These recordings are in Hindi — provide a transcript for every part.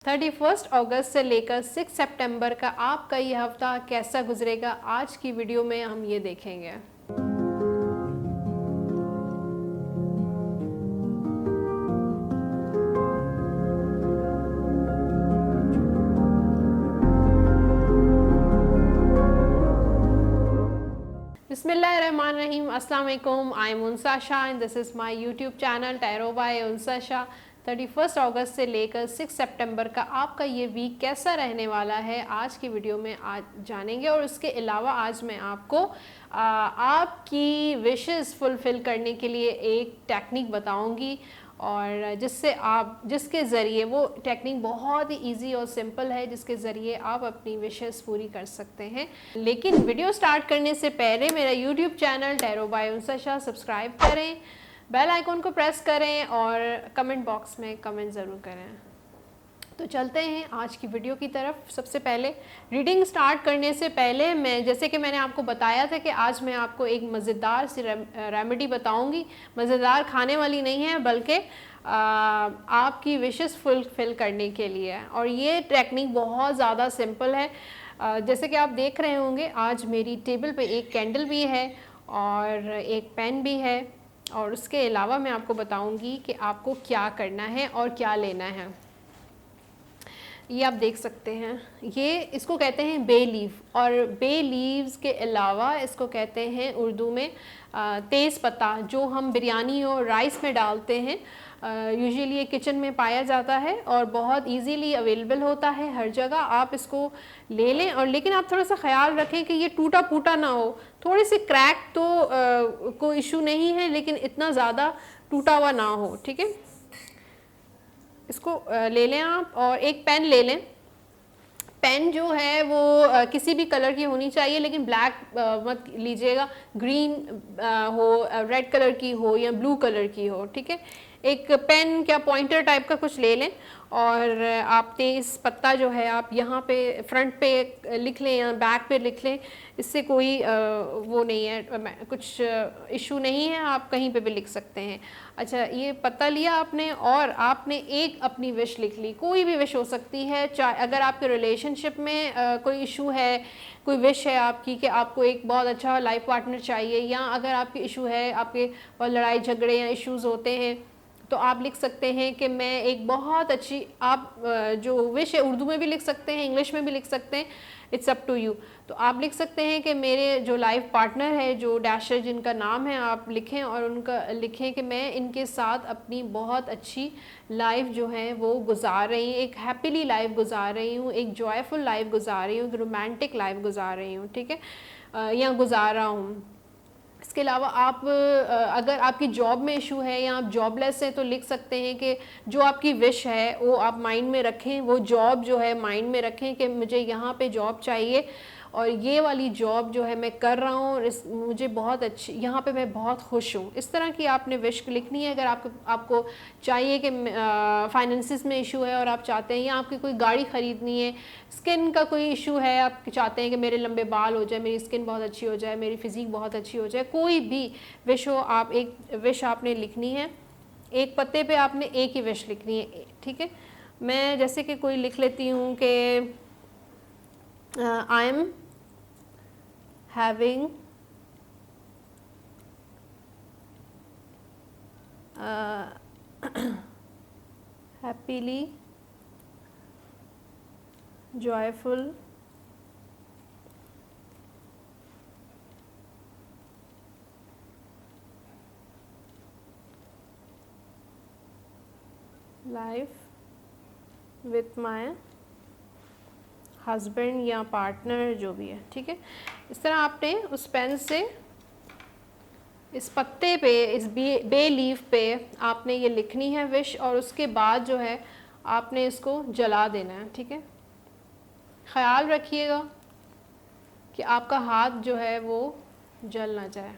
31 अगस्त से लेकर 6 सितंबर का आपका ये हफ्ता कैसा गुजरेगा, आज की वीडियो में हम ये देखेंगे। बिस्मिल्लाहिर्रहमानिर्रहीम, अस्सलाम वालेकुम। I am Unsa Shah and this is my YouTube channel tarot by Unsa Shah. 31 अगस्त से लेकर 6 सितंबर का आपका ये वीक कैसा रहने वाला है, आज की वीडियो में आज जानेंगे। और उसके अलावा आज मैं आपको आपकी विशेस फुलफ़िल करने के लिए एक टेक्निक बताऊंगी, और जिसके ज़रिए वो टेक्निक बहुत ही इजी और सिंपल है, जिसके ज़रिए आप अपनी विशेस पूरी कर सकते हैं। लेकिन वीडियो स्टार्ट करने से पहले मेरा YouTube channel tarot by Unsa Shah subscribe करें, बेल आइकॉन को प्रेस करें और कमेंट बॉक्स में कमेंट ज़रूर करें। तो चलते हैं आज की वीडियो की तरफ। सबसे पहले रीडिंग स्टार्ट करने से पहले जैसे कि मैंने आपको बताया था कि आज मैं आपको एक मज़ेदार सी रेमेडी बताऊंगी। मज़ेदार खाने वाली नहीं है, बल्कि आपकी विशेस फुलफ़िल करने के लिए। और ये टेक्निक बहुत ज़्यादा सिंपल है। जैसे कि आप देख रहे होंगे, आज मेरी टेबल पे एक कैंडल भी है और एक पेन भी है, और उसके अलावा मैं आपको बताऊंगी कि आपको क्या करना है और क्या लेना है। ये आप देख सकते हैं, ये इसको कहते हैं बे लीफ, और बे लीव्स के अलावा इसको कहते हैं उर्दू में तेज़ पत्ता, जो हम बिरयानी और राइस में डालते हैं। यूजुअली ये किचन में पाया जाता है और बहुत इजीली अवेलेबल होता है हर जगह। आप इसको ले लें, और लेकिन आप थोड़ा सा ख्याल रखें कि ये टूटा फूटा ना हो। थोड़े से क्रैक तो कोई इशू नहीं है, लेकिन इतना ज़्यादा टूटा हुआ ना हो, ठीक है। इसको ले लें आप, और एक पेन ले लें। पेन जो है वो किसी भी कलर की होनी चाहिए, लेकिन ब्लैक मत लीजिएगा, ग्रीन हो, रेड कलर की हो या ब्लू कलर की हो, ठीक है। एक पेन क्या पॉइंटर टाइप का कुछ ले लें, और आप तेज़ पत्ता जो है आप यहाँ पे फ्रंट पे लिख लें या बैक पे लिख लें। इससे कोई वो नहीं है, कुछ इशू नहीं है, आप कहीं पे भी लिख सकते हैं। अच्छा, ये पत्ता लिया आपने, और आपने एक अपनी विश लिख ली। कोई भी विश हो सकती है, चाहे अगर आपके रिलेशनशिप में कोई इशू है, कोई विश है आपकी कि आपको एक बहुत अच्छा लाइफ पार्टनर चाहिए, या अगर आपके इशू है, आपके बहुत लड़ाई झगड़े या इश्यूज़ होते हैं, तो आप लिख सकते हैं कि मैं एक बहुत अच्छी, आप जो विश है उर्दू में भी लिख सकते हैं, इंग्लिश में भी लिख सकते हैं, इट्स अप टू यू। तो आप लिख सकते हैं कि मेरे जो लाइफ पार्टनर है, जो डैशर जिनका नाम है, आप लिखें और उनका लिखें कि मैं इनके साथ अपनी बहुत अच्छी लाइफ जो है वो गुजार रही हूँ, एक हैप्पीली लाइफ गुजार रही हूँ, एक जॉयफुल लाइफ गुजार रही हूँ, एक रोमांटिक लाइफ गुजार रही हूँ, ठीक है, या गुजार रहा हूँ। इसके अलावा आप अगर आपकी जॉब में इशू है या आप जॉबलेस हैं, तो लिख सकते हैं कि जो आपकी विश है वो आप माइंड में रखें, वो जॉब जो है माइंड में रखें कि मुझे यहाँ पे जॉब चाहिए, और ये वाली जॉब जो है मैं कर रहा हूँ, और मुझे बहुत अच्छी, यहाँ पे मैं बहुत खुश हूँ। इस तरह की आपने विश लिखनी है। अगर आपको चाहिए कि फाइनेंसिस में इशू है और आप चाहते हैं, या आपकी कोई गाड़ी ख़रीदनी है, स्किन का कोई इशू है, आप चाहते हैं कि मेरे लंबे बाल हो जाए, मेरी स्किन बहुत अच्छी हो जाए, मेरी फिज़ीक बहुत अच्छी हो जाए, कोई भी विश हो, आप एक विश आपने लिखनी है। एक पत्ते पे आपने एक ही विश लिखनी है, ठीक है। मैं जैसे कि कोई लिख लेती हूँ कि I am having happily joyful life with my husband या पार्टनर, जो भी है, ठीक है। इस तरह आपने उस पेन से इस पत्ते पे, इस बे लीफ पे आपने ये लिखनी है विश, और उसके बाद जो है आपने इसको जला देना है, ठीक है। ख्याल रखिएगा कि आपका हाथ जो है वो जल ना जाए।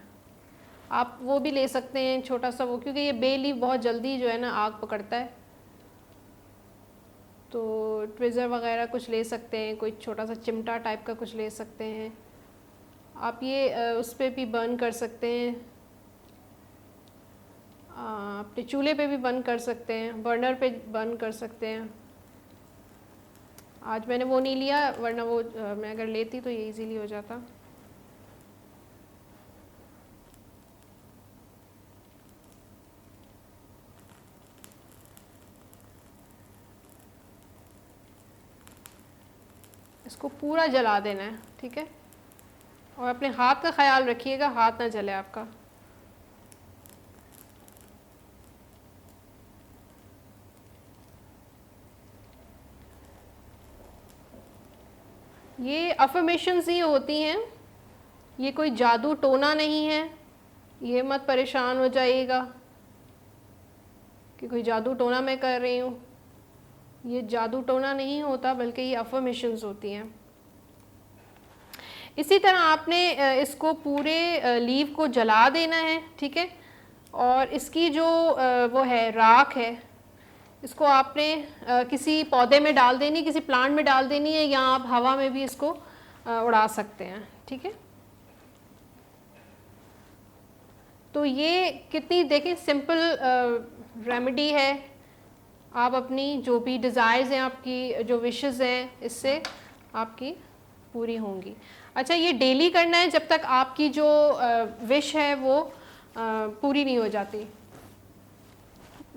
आप वो भी ले सकते हैं छोटा सा वो, क्योंकि ये बे लीफ बहुत जल्दी जो है ना आग पकड़ता है, तो ट्विज़र वगैरह कुछ ले सकते हैं, कोई छोटा सा चिमटा टाइप का कुछ ले सकते हैं। आप ये उस पर भी बर्न कर सकते हैं, अपने चूल्हे पे भी बर्न कर सकते हैं, बर्नर पे बर्न कर सकते हैं। आज मैंने वो नहीं लिया, वरना वो मैं अगर लेती तो ये इजीली हो जाता। इसको पूरा जला देना है, ठीक है। और अपने हाथ का ख्याल रखिएगा, हाथ ना जले आपका। ये अफर्मेशंस ही होती हैं, ये कोई जादू टोना नहीं है। ये मत परेशान हो जाइएगा कि कोई जादू टोना मैं कर रही हूँ। ये जादू टोना नहीं होता, बल्कि ये अफर्मेशंस होती हैं। इसी तरह आपने इसको पूरे लीव को जला देना है, ठीक है। और इसकी जो वो है राख है, इसको आपने किसी पौधे में डाल देनी, किसी प्लांट में डाल देनी है, या आप हवा में भी इसको उड़ा सकते हैं, ठीक है। तो ये कितनी देखें सिंपल रेमेडी है। आप अपनी जो भी डिज़ायर्स हैं, आपकी जो विशेस हैं, इससे आपकी पूरी होंगी। अच्छा, ये डेली करना है जब तक आपकी जो विश है वो पूरी नहीं हो जाती।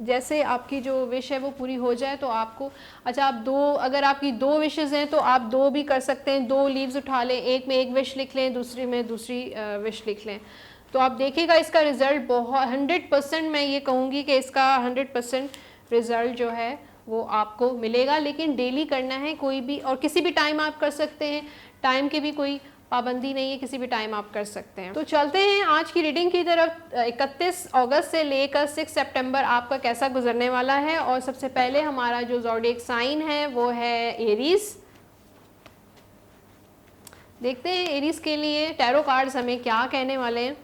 जैसे आपकी जो विश है वो पूरी हो जाए तो आपको, अच्छा आप अगर आपकी 2 विशेस हैं तो आप 2 भी कर सकते हैं। 2 लीव्स उठा लें, एक में एक विश लिख लें, दूसरी में दूसरी विश लिख लें। तो आप देखिएगा इसका रिज़ल्ट बहुत 100%, मैं ये कहूँगी कि इसका 100% रिज़ल्ट जो है वो आपको मिलेगा। लेकिन डेली करना है, कोई भी और किसी भी टाइम आप कर सकते हैं, टाइम की भी कोई पाबंदी नहीं है, किसी भी टाइम आप कर सकते हैं। तो चलते हैं आज की रीडिंग की तरफ। 31 अगस्त से लेकर 6 सितंबर आपका कैसा गुजरने वाला है। और सबसे पहले हमारा जो ज़ोडिएक साइन है वो है एरीज। देखते हैं एरीज के लिए टैरो कार्ड्स हमें क्या कहने वाले हैं।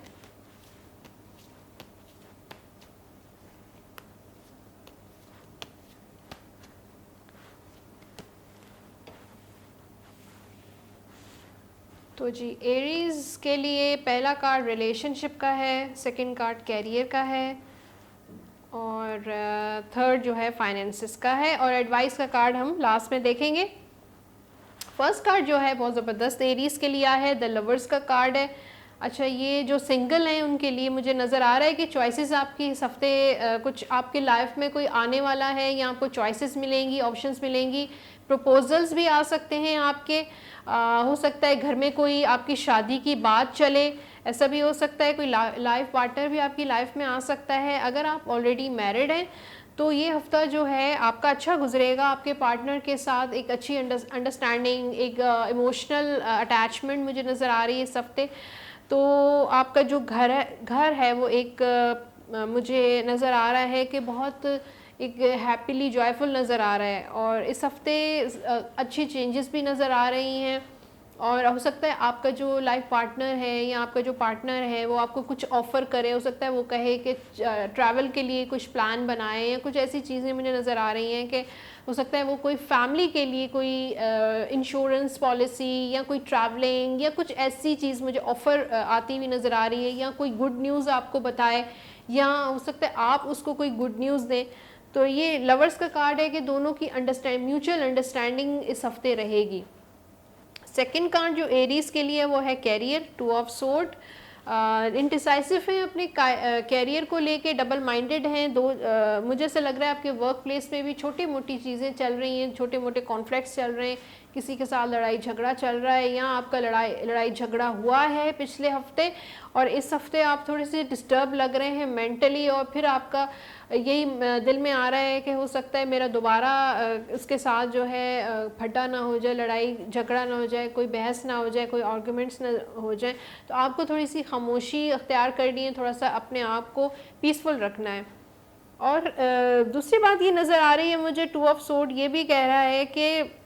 तो जी एरीज के लिए पहला कार्ड रिलेशनशिप का है, सेकंड कार्ड कैरियर का है, और थर्ड जो है फाइनेंसेस का है, और एडवाइस का कार्ड हम लास्ट में देखेंगे। फर्स्ट कार्ड जो है बहुत ज़बरदस्त एरीज के लिए है, द लवर्स का कार्ड है। अच्छा, ये जो सिंगल हैं उनके लिए मुझे नज़र आ रहा है कि चॉइसेस आपकी इस हफ्ते कुछ आपकी लाइफ में कोई आने वाला है, या आपको चॉइसेस मिलेंगी, ऑप्शंस मिलेंगी, प्रपोजल्स भी आ सकते हैं आपके। हो सकता है घर में कोई आपकी शादी की बात चले, ऐसा भी हो सकता है। कोई लाइफ पार्टनर भी आपकी लाइफ में आ सकता है। अगर आप ऑलरेडी मैरिड हैं तो ये हफ्ता जो है आपका अच्छा गुजरेगा। आपके पार्टनर के साथ एक अच्छी अंडरस्टैंडिंग, एक इमोशनल अटैचमेंट मुझे नज़र आ रही है इस हफ्ते। तो आपका जो घर है वो एक मुझे नज़र आ रहा है कि बहुत एक हैप्पीली जॉयफुल नज़र आ रहा है। और इस हफ्ते अच्छी चेंजेस भी नज़र आ रही हैं। और हो सकता है आपका जो लाइफ पार्टनर है या आपका जो पार्टनर है वो आपको कुछ ऑफ़र करे। हो सकता है वो कहे कि ट्रैवल के लिए कुछ प्लान बनाए, या कुछ ऐसी चीज़ें मुझे नज़र आ रही हैं कि हो सकता है वो कोई फैमिली के लिए कोई इंश्योरेंस पॉलिसी या कोई ट्रैवलिंग या कुछ ऐसी चीज़ मुझे ऑफ़र आती हुई नज़र आ रही है, या कोई गुड न्यूज़ आपको बताए, या हो सकता है आप उसको कोई गुड न्यूज़ दें। तो ये लवर्स का कार्ड है कि दोनों की म्यूचुअल अंडरस्टैंडिंग इस हफ्ते रहेगी। सेकंड कार्ड जो एरीज के लिए वो है कैरियर, 2 ऑफ सोर्ड। इनडिसाइसिव हैं अपने कैरियर को लेके, डबल माइंडेड हैं। मुझे ऐसा लग रहा है आपके वर्क प्लेस में भी छोटी मोटी चीज़ें चल रही हैं, छोटे मोटे कॉन्फ्लिक्ट्स चल रहे हैं, किसी के साथ लड़ाई झगड़ा चल रहा है, या आपका लड़ाई झगड़ा हुआ है पिछले हफ्ते, और इस हफ्ते आप थोड़े से डिस्टर्ब लग रहे हैं मेंटली। और फिर आपका यही दिल में आ रहा है कि हो सकता है मेरा दोबारा इसके साथ जो है फटा ना हो जाए, लड़ाई झगड़ा ना हो जाए, कोई बहस ना हो जाए, कोई आर्गूमेंट्स ना हो जाए। तो आपको थोड़ी सी खामोशी अख्तियार करनी है, थोड़ा सा अपने आप को पीसफुल रखना है। और दूसरी बात ये नज़र आ रही है मुझे, 2 ऑफ सोर्ड ये भी कह रहा है कि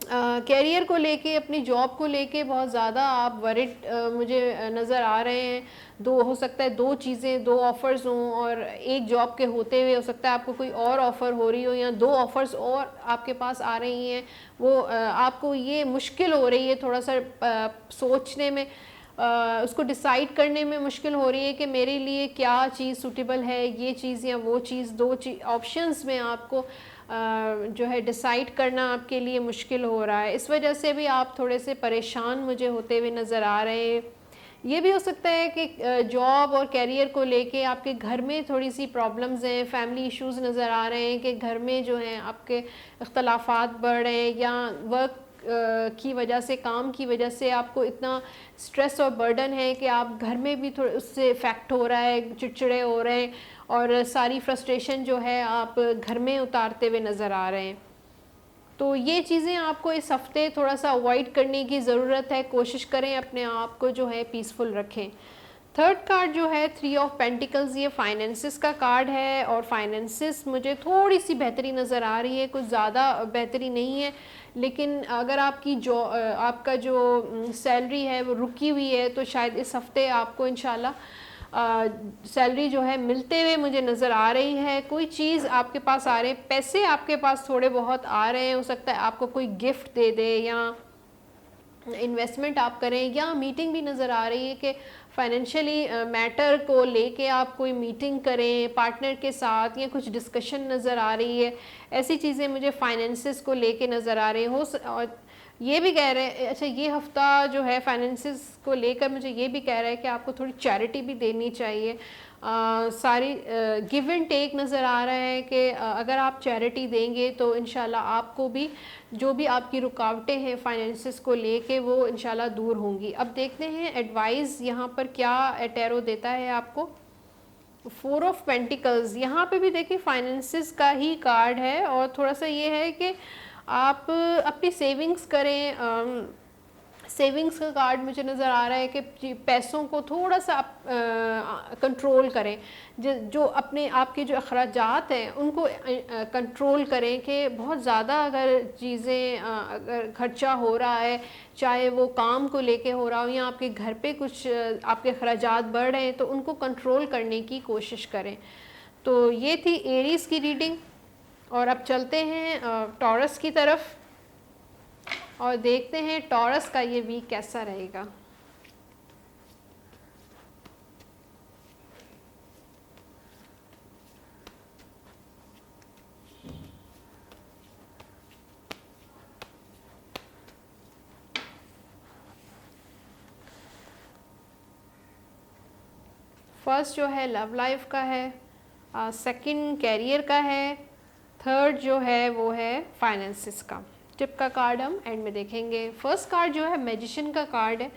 कैरियर को लेके, अपनी जॉब को लेके बहुत ज़्यादा आप वरिड मुझे नज़र आ रहे हैं। हो सकता है 2 चीज़ें, 2 ऑफ़र्स हों, और एक जॉब के होते हुए हो सकता है आपको कोई और ऑफ़र हो रही हो, या 2 ऑफ़र्स और आपके पास आ रही हैं। वो आपको ये मुश्किल हो रही है थोड़ा सा सोचने में, उसको डिसाइड करने में मुश्किल हो रही है कि मेरे लिए क्या चीज़ सूटेबल है, ये चीज़ या वो चीज़। 2 ऑप्शंस में आपको जो है डिसाइड करना आपके लिए मुश्किल हो रहा है, इस वजह से भी आप थोड़े से परेशान मुझे होते हुए नज़र आ रहे हैं। ये भी हो सकता है कि जॉब और करियर को लेके आपके घर में थोड़ी सी प्रॉब्लम्स हैं, फैमिली इश्यूज़ नज़र आ रहे हैं कि घर में जो हैं आपके इख्तलाफात बढ़ रहे हैं, या वर्क की वजह से, काम की वजह से आपको इतना स्ट्रेस और बर्डन है कि आप घर में भी थोड़े उससे इफ़ेक्ट हो रहा है, चिड़चिड़े हो रहे हैं, और सारी फ्रस्ट्रेशन जो है आप घर में उतारते हुए नज़र आ रहे हैं। तो ये चीज़ें आपको इस हफ्ते थोड़ा सा अवॉइड करने की ज़रूरत है। कोशिश करें अपने आप को जो है पीसफुल रखें। थर्ड कार्ड जो है 3 ऑफ पेंटिकल्स, ये फाइनेंसिस का कार्ड है, और फाइनेंसिस मुझे थोड़ी सी बेहतरी नज़र आ रही है, कुछ ज़्यादा बेहतरी नहीं है, लेकिन अगर आपका जो सैलरी है वो रुकी हुई है, तो शायद इस हफ्ते आपको इंशाल्लाह सैलरी जो है मिलते हुए मुझे नज़र आ रही है। कोई चीज़ आपके पास आ रहे हैं, पैसे आपके पास थोड़े बहुत आ रहे हैं, हो सकता है आपको कोई गिफ्ट दे दे, या इन्वेस्टमेंट आप करें, या मीटिंग भी नज़र आ रही है कि फाइनेंशियली मैटर को लेके आप कोई मीटिंग करें पार्टनर के साथ, या कुछ डिस्कशन नज़र आ रही है। ऐसी चीज़ें मुझे फाइनेंसिस को लेके नज़र आ रही और ये भी कह रहे हैं, अच्छा ये हफ्ता जो है फाइनेंसिस को लेकर मुझे ये भी कह रहा है कि आपको थोड़ी चैरिटी भी देनी चाहिए। सारी गिव एंड टेक नज़र आ रहा है कि अगर आप चैरिटी देंगे तो इंशाल्लाह आपको भी जो भी आपकी रुकावटें हैं फाइनेंसिस को लेके वो इंशाल्लाह दूर होंगी। अब देखते हैं एडवाइस यहाँ पर क्या टैरो देता है आपको। 4 ऑफ पेंटिकल्स, यहाँ पे भी देखिए फाइनेंसिस का ही कार्ड है, और थोड़ा सा ये है कि आप अपनी सेविंग्स करें। सेविंग्स का कार्ड मुझे नज़र आ रहा है कि पैसों को थोड़ा सा आप कंट्रोल करें, जो अपने आपके जो अखराजात हैं उनको कंट्रोल करें, कि बहुत ज़्यादा अगर चीज़ें अगर खर्चा हो रहा है, चाहे वो काम को लेके हो रहा हो या आपके घर पे कुछ आपके अखराजात बढ़ रहे हैं, तो उनको कंट्रोल करने की कोशिश करें। तो ये थी एरीज़ की रीडिंग, और अब चलते हैं टॉरस की तरफ और देखते हैं टॉरस का ये वीक कैसा रहेगा। फर्स्ट जो है लव लाइफ का है, सेकंड कैरियर का है, थर्ड जो है वो है फाइनेंसिस का। टिप का कार्ड हम एंड में देखेंगे। फर्स्ट कार्ड जो है मैजिशियन का कार्ड है,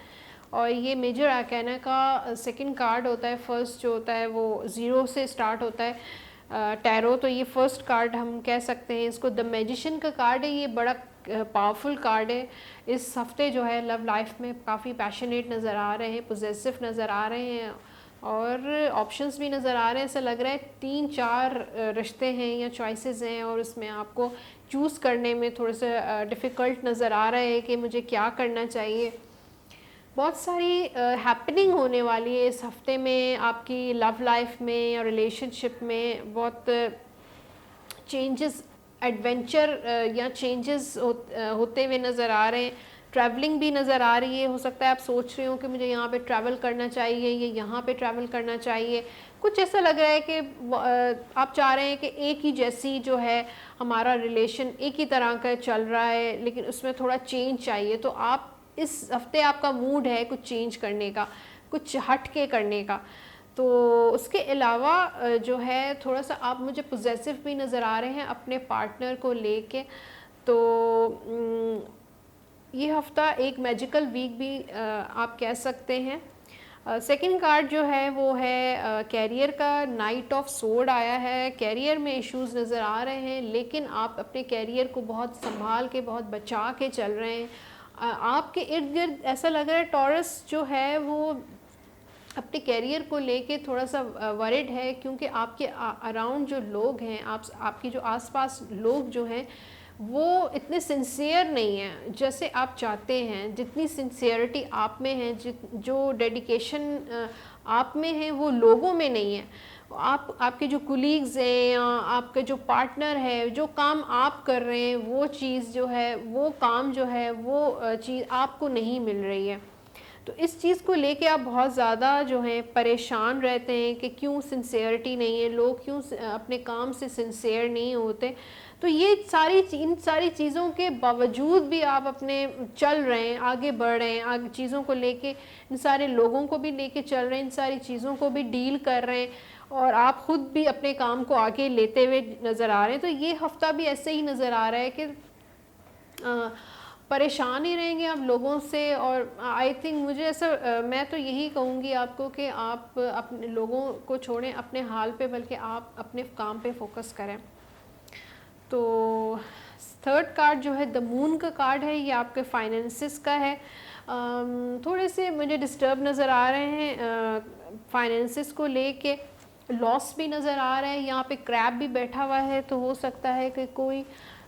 और ये मेजर आर्काना का सेकंड कार्ड होता है। फर्स्ट जो होता है वो 0 से स्टार्ट होता है टैरो, तो ये फर्स्ट कार्ड हम कह सकते हैं इसको द मैजिशियन का कार्ड है। ये बड़ा पावरफुल कार्ड है। इस हफ्ते जो है लव लाइफ में काफ़ी पैशनेट नज़र आ रहे हैं, पोजेसिव नज़र आ रहे हैं, और ऑप्शंस भी नज़र आ रहे हैं। ऐसा लग रहा है 3-4 रिश्ते हैं या चॉइसेस हैं, और उसमें आपको चूज़ करने में थोड़ा सा डिफ़िकल्ट नज़र आ रहा है कि मुझे क्या करना चाहिए। बहुत सारी हैपनिंग होने वाली है इस हफ्ते में आपकी लव लाइफ में या रिलेशनशिप में। बहुत चेंजेस, एडवेंचर या चेंजेस होते हुए नज़र आ रहे हैं। ट्रैवलिंग भी नज़र आ रही है। हो सकता है आप सोच रहे हो कि मुझे यहाँ पे ट्रैवल करना चाहिए या यहाँ पे ट्रैवल करना चाहिए। कुछ ऐसा लग रहा है कि आप चाह रहे हैं कि एक ही जैसी जो है हमारा रिलेशन एक ही तरह का चल रहा है, लेकिन उसमें थोड़ा चेंज चाहिए। तो आप इस हफ्ते आपका मूड है कुछ चेंज करने का, कुछ हट के करने का। तो उसके अलावा जो है थोड़ा सा आप मुझे पोजेसिव भी नज़र आ रहे हैं अपने पार्टनर को लेके। तो ये हफ्ता एक मैजिकल वीक भी आप कह सकते हैं। सेकंड कार्ड जो है वो है कैरियर का। नाइट ऑफ सोर्ड आया है। कैरियर में इश्यूज नज़र आ रहे हैं, लेकिन आप अपने कैरियर को बहुत संभाल के, बहुत बचा के चल रहे हैं। आपके इर्द गिर्द ऐसा लग रहा है टॉरस जो है वो अपने कैरियर को लेके थोड़ा सा वरिड है, क्योंकि आपके अराउंड जो लोग हैं, आपके जो आसपास लोग जो हैं वो इतने सिंसियर नहीं हैं जैसे आप चाहते हैं। जितनी सिंसियरिटी आप में है, जो डेडिकेशन आप में है, वो लोगों में नहीं है। आपके जो कुलीग्स हैं या आपके जो पार्टनर है, जो काम आप कर रहे हैं वो चीज़ जो है, वो काम जो है, वो चीज़ आपको नहीं मिल रही है। तो इस चीज़ को लेके आप बहुत ज़्यादा जो है परेशान रहते हैं कि क्यों सिंसियरिटी नहीं है, लोग क्यों अपने काम से सिंसियर नहीं होते। तो तो ये इन सारी चीज़ों के बावजूद भी आप अपने चल रहे हैं, आगे बढ़ रहे हैं, आगे चीज़ों को लेके, इन सारे लोगों को भी लेके चल रहे हैं, इन सारी चीज़ों को भी डील कर रहे हैं और आप खुद भी अपने काम को आगे लेते हुए नज़र आ रहे हैं। तो ये हफ्ता भी ऐसे ही नज़र आ रहा है कि परेशान ही रहेंगे आप लोगों से। और आई थिंक मुझे ऐसा मैं तो यही कहूँगी आपको कि आप अपने लोगों को छोड़ें अपने हाल पे, बल्कि आप अपने काम पे फोकस करें। तो थर्ड कार्ड जो है द मून का कार्ड है, ये आपके फाइनेंसिस का है। थोड़े से मुझे डिस्टर्ब नज़र आ रहे हैं फाइनेंसिस को लेके, लॉस भी नज़र आ रहा है। यहाँ पे क्रैब भी बैठा हुआ है, तो हो सकता है कि कोई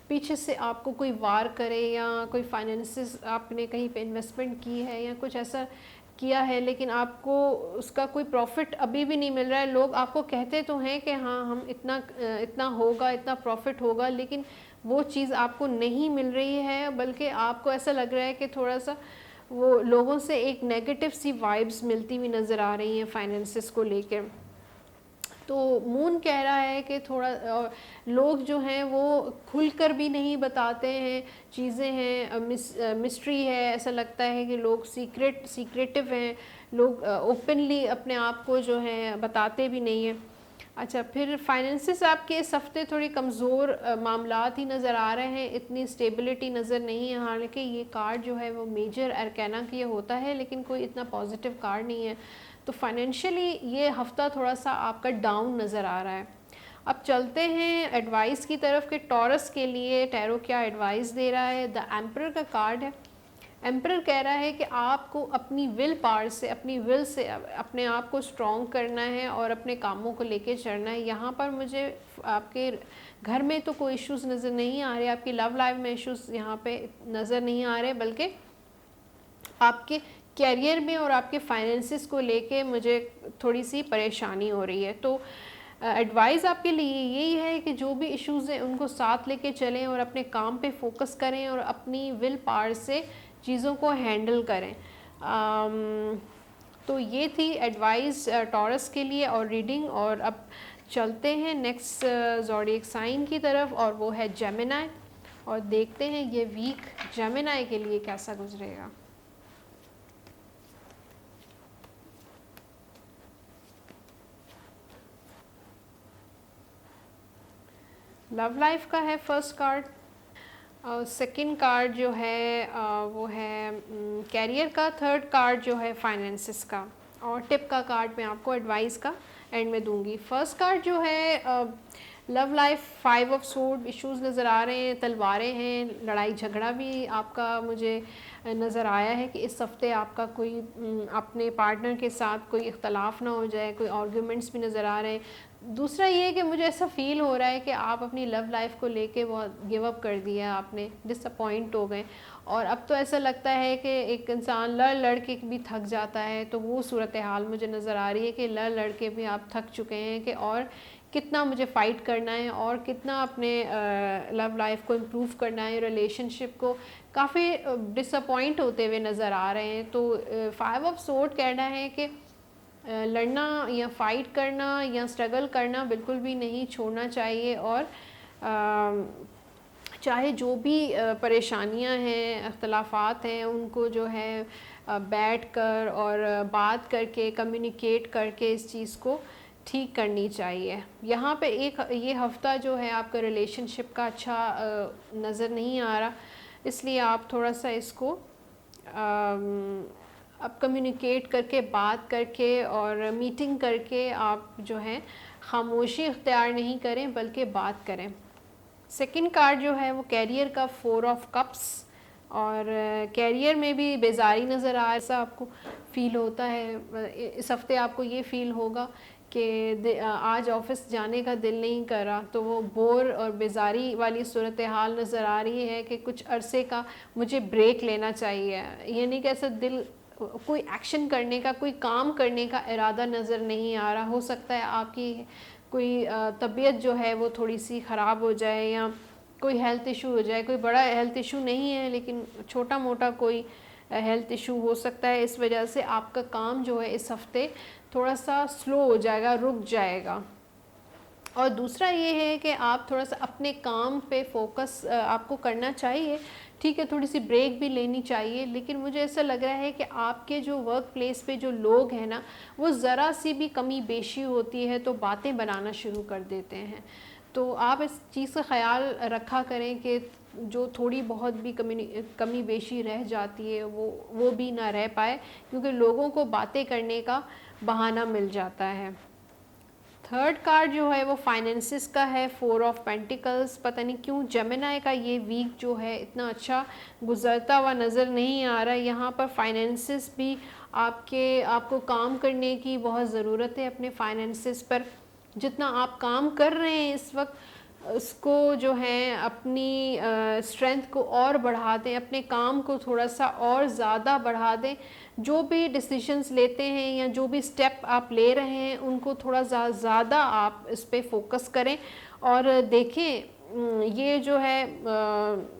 पीछे से आपको कोई वार करे, या कोई फाइनेंसिस आपने कहीं पे इन्वेस्टमेंट की है या कुछ ऐसा किया है, लेकिन आपको उसका कोई प्रॉफिट अभी भी नहीं मिल रहा है। लोग आपको कहते तो हैं कि हाँ हम इतना होगा, इतना प्रॉफिट होगा, लेकिन वो चीज़ आपको नहीं मिल रही है, बल्कि आपको ऐसा लग रहा है कि थोड़ा सा वो लोगों से एक नेगेटिव सी वाइब्स मिलती हुई नज़र आ रही हैं फाइनेंसिस को लेकर। तो मून कह रहा है कि थोड़ा लोग जो हैं वो खुलकर भी नहीं बताते हैं, चीज़ें हैं, मिस्ट्री है, ऐसा लगता है कि लोग सीक्रेटिव हैं, लोग ओपनली अपने आप को जो है बताते भी नहीं हैं। अच्छा, फिर फाइनेंसिस आपके इस हफ्ते थोड़ी कमज़ोर मामलात ही नज़र आ रहे हैं, इतनी स्टेबिलिटी नज़र नहीं है। हालांकि ये कार्ड जो है वो मेजर अरकाना की होता है, लेकिन कोई इतना पॉजिटिव कार्ड नहीं है। तो फाइनेंशियली ये हफ़्ता थोड़ा सा आपका डाउन नज़र आ रहा है। अब चलते हैं एडवाइस की तरफ कि टॉरस के लिए टैरो क्या एडवाइस दे रहा है। द एम्परर का कार्ड है। एम्परर कह रहा है कि आपको अपनी विल पावर से, अपनी विल से अपने आप को स्ट्रॉन्ग करना है और अपने कामों को लेके चलना है। यहाँ पर मुझे आपके घर में तो कोई इश्यूज़ नज़र नहीं आ रहे, आपकी लव लाइफ में इश्यूज़ यहाँ पे नज़र नहीं आ रहे, बल्कि आपके कैरियर में और आपके फाइनेंसिस को लेके मुझे थोड़ी सी परेशानी हो रही है। तो एडवाइस आपके लिए यही है कि जो भी इश्यूज़ हैं उनको साथ लेके चलें और अपने काम पे फोकस करें और अपनी विल पावर से चीज़ों को हैंडल करें। तो ये थी एडवाइस टॉरस के लिए और रीडिंग। और अब चलते हैं नेक्स्ट ज़ोडिएक साइन की तरफ, और वो है जेमिनी, और देखते हैं ये वीक जेमिनी के लिए कैसा गुजरेगा। लव लाइफ का है फर्स्ट कार्ड, सेकंड कार्ड जो है वो है कैरियर का, थर्ड कार्ड जो है फाइनेंसिस का, और टिप का कार्ड मैं आपको एडवाइस का एंड में दूंगी। फर्स्ट कार्ड जो है love life, 5 of sword, issues नज़र आ रहे हैं, तलवारें हैं, लड़ाई झगड़ा भी आपका मुझे नज़र आया है कि इस हफ्ते आपका कोई अपने पार्टनर के साथ कोई इख्तलाफ ना हो जाए, कोई आर्ग्यूमेंट्स भी नज़र आ रहे हैं। दूसरा ये है कि मुझे ऐसा फ़ील हो रहा है कि आप अपनी लव लाइफ को लेके बहुत गिव अप कर दिया, आपने डिसअपॉइंट हो गए, और अब तो ऐसा लगता है कि एक इंसान लड़ के भी थक जाता है। तो वो सूरत हाल मुझे नज़र आ रही है कि लड़ के भी आप थक चुके हैं कि और कितना मुझे फ़ाइट करना है और कितना अपने लव लाइफ को इम्प्रूव करना है, रिलेशनशिप को काफ़ी डिसअपॉइंट होते हुए नज़र आ रहे हैं। तो 5 ऑफ सोर्ड कहना है कि लड़ना या फाइट करना या स्ट्रगल करना बिल्कुल भी नहीं छोड़ना चाहिए, और चाहे जो भी परेशानियां हैं, अख्तलाफात हैं, उनको जो है बैठ कर और बात करके, कम्युनिकेट करके इस चीज़ को ठीक करनी चाहिए। यहाँ पे एक ये हफ़्ता जो है आपका रिलेशनशिप का अच्छा नज़र नहीं आ रहा, इसलिए आप थोड़ा सा इसको अब कम्युनिकेट करके, बात करके और मीटिंग करके आप जो है खामोशी इख्तियार नहीं करें बल्कि बात करें। सेकंड कार्ड जो है वो कैरियर का 4 ऑफ कप्स, और कैरियर में भी बेजारी नज़र आ, ऐसा आपको फ़ील होता है। इस हफ्ते आपको ये फ़ील होगा कि आज ऑफिस जाने का दिल नहीं कर रहा, तो वो बोर और बेजारी वाली सूरत हाल नज़र आ रही है कि कुछ अरसे का मुझे ब्रेक लेना चाहिए। ये नहीं कि ऐसा दिल कोई एक्शन करने का, कोई काम करने का इरादा नज़र नहीं आ रहा। हो सकता है आपकी कोई तबीयत जो है वो थोड़ी सी ख़राब हो जाए, या कोई हेल्थ इशू हो जाए। कोई बड़ा हेल्थ इशू नहीं है, लेकिन छोटा मोटा कोई हेल्थ इशू हो सकता है। इस वजह से आपका काम जो है इस हफ्ते थोड़ा सा स्लो हो जाएगा, रुक जाएगा। और दूसरा ये है कि आप थोड़ा सा अपने काम पे फोकस आपको करना चाहिए। ठीक है, थोड़ी सी ब्रेक भी लेनी चाहिए, लेकिन मुझे ऐसा लग रहा है कि आपके जो वर्क प्लेस पे जो लोग हैं ना, वो ज़रा सी भी कमी बेशी होती है तो बातें बनाना शुरू कर देते हैं। तो आप इस चीज़ का ख्याल रखा करें कि जो थोड़ी बहुत भी कमी बेशी रह जाती है वो भी ना रह पाए, क्योंकि लोगों को बातें करने का बहाना मिल जाता है। थर्ड कार्ड जो है वो फाइनेंसिस का है, 4 ऑफ पेंटिकल्स। पता नहीं क्यों जेमिनी का ये वीक जो है इतना अच्छा गुजरता हुआ नज़र नहीं आ रहा है। यहाँ पर फाइनेंसिस भी आपको काम करने की बहुत ज़रूरत है अपने फाइनेंसिस पर। जितना आप काम कर रहे हैं इस वक्त, उसको जो है अपनी स्ट्रेंथ को और बढ़ा दें, अपने काम को थोड़ा सा और ज़्यादा बढ़ा दें। जो भी डिसीजंस लेते हैं या जो भी स्टेप आप ले रहे हैं, उनको थोड़ा ज़्यादा आप इस पे फोकस करें। और देखें, ये जो है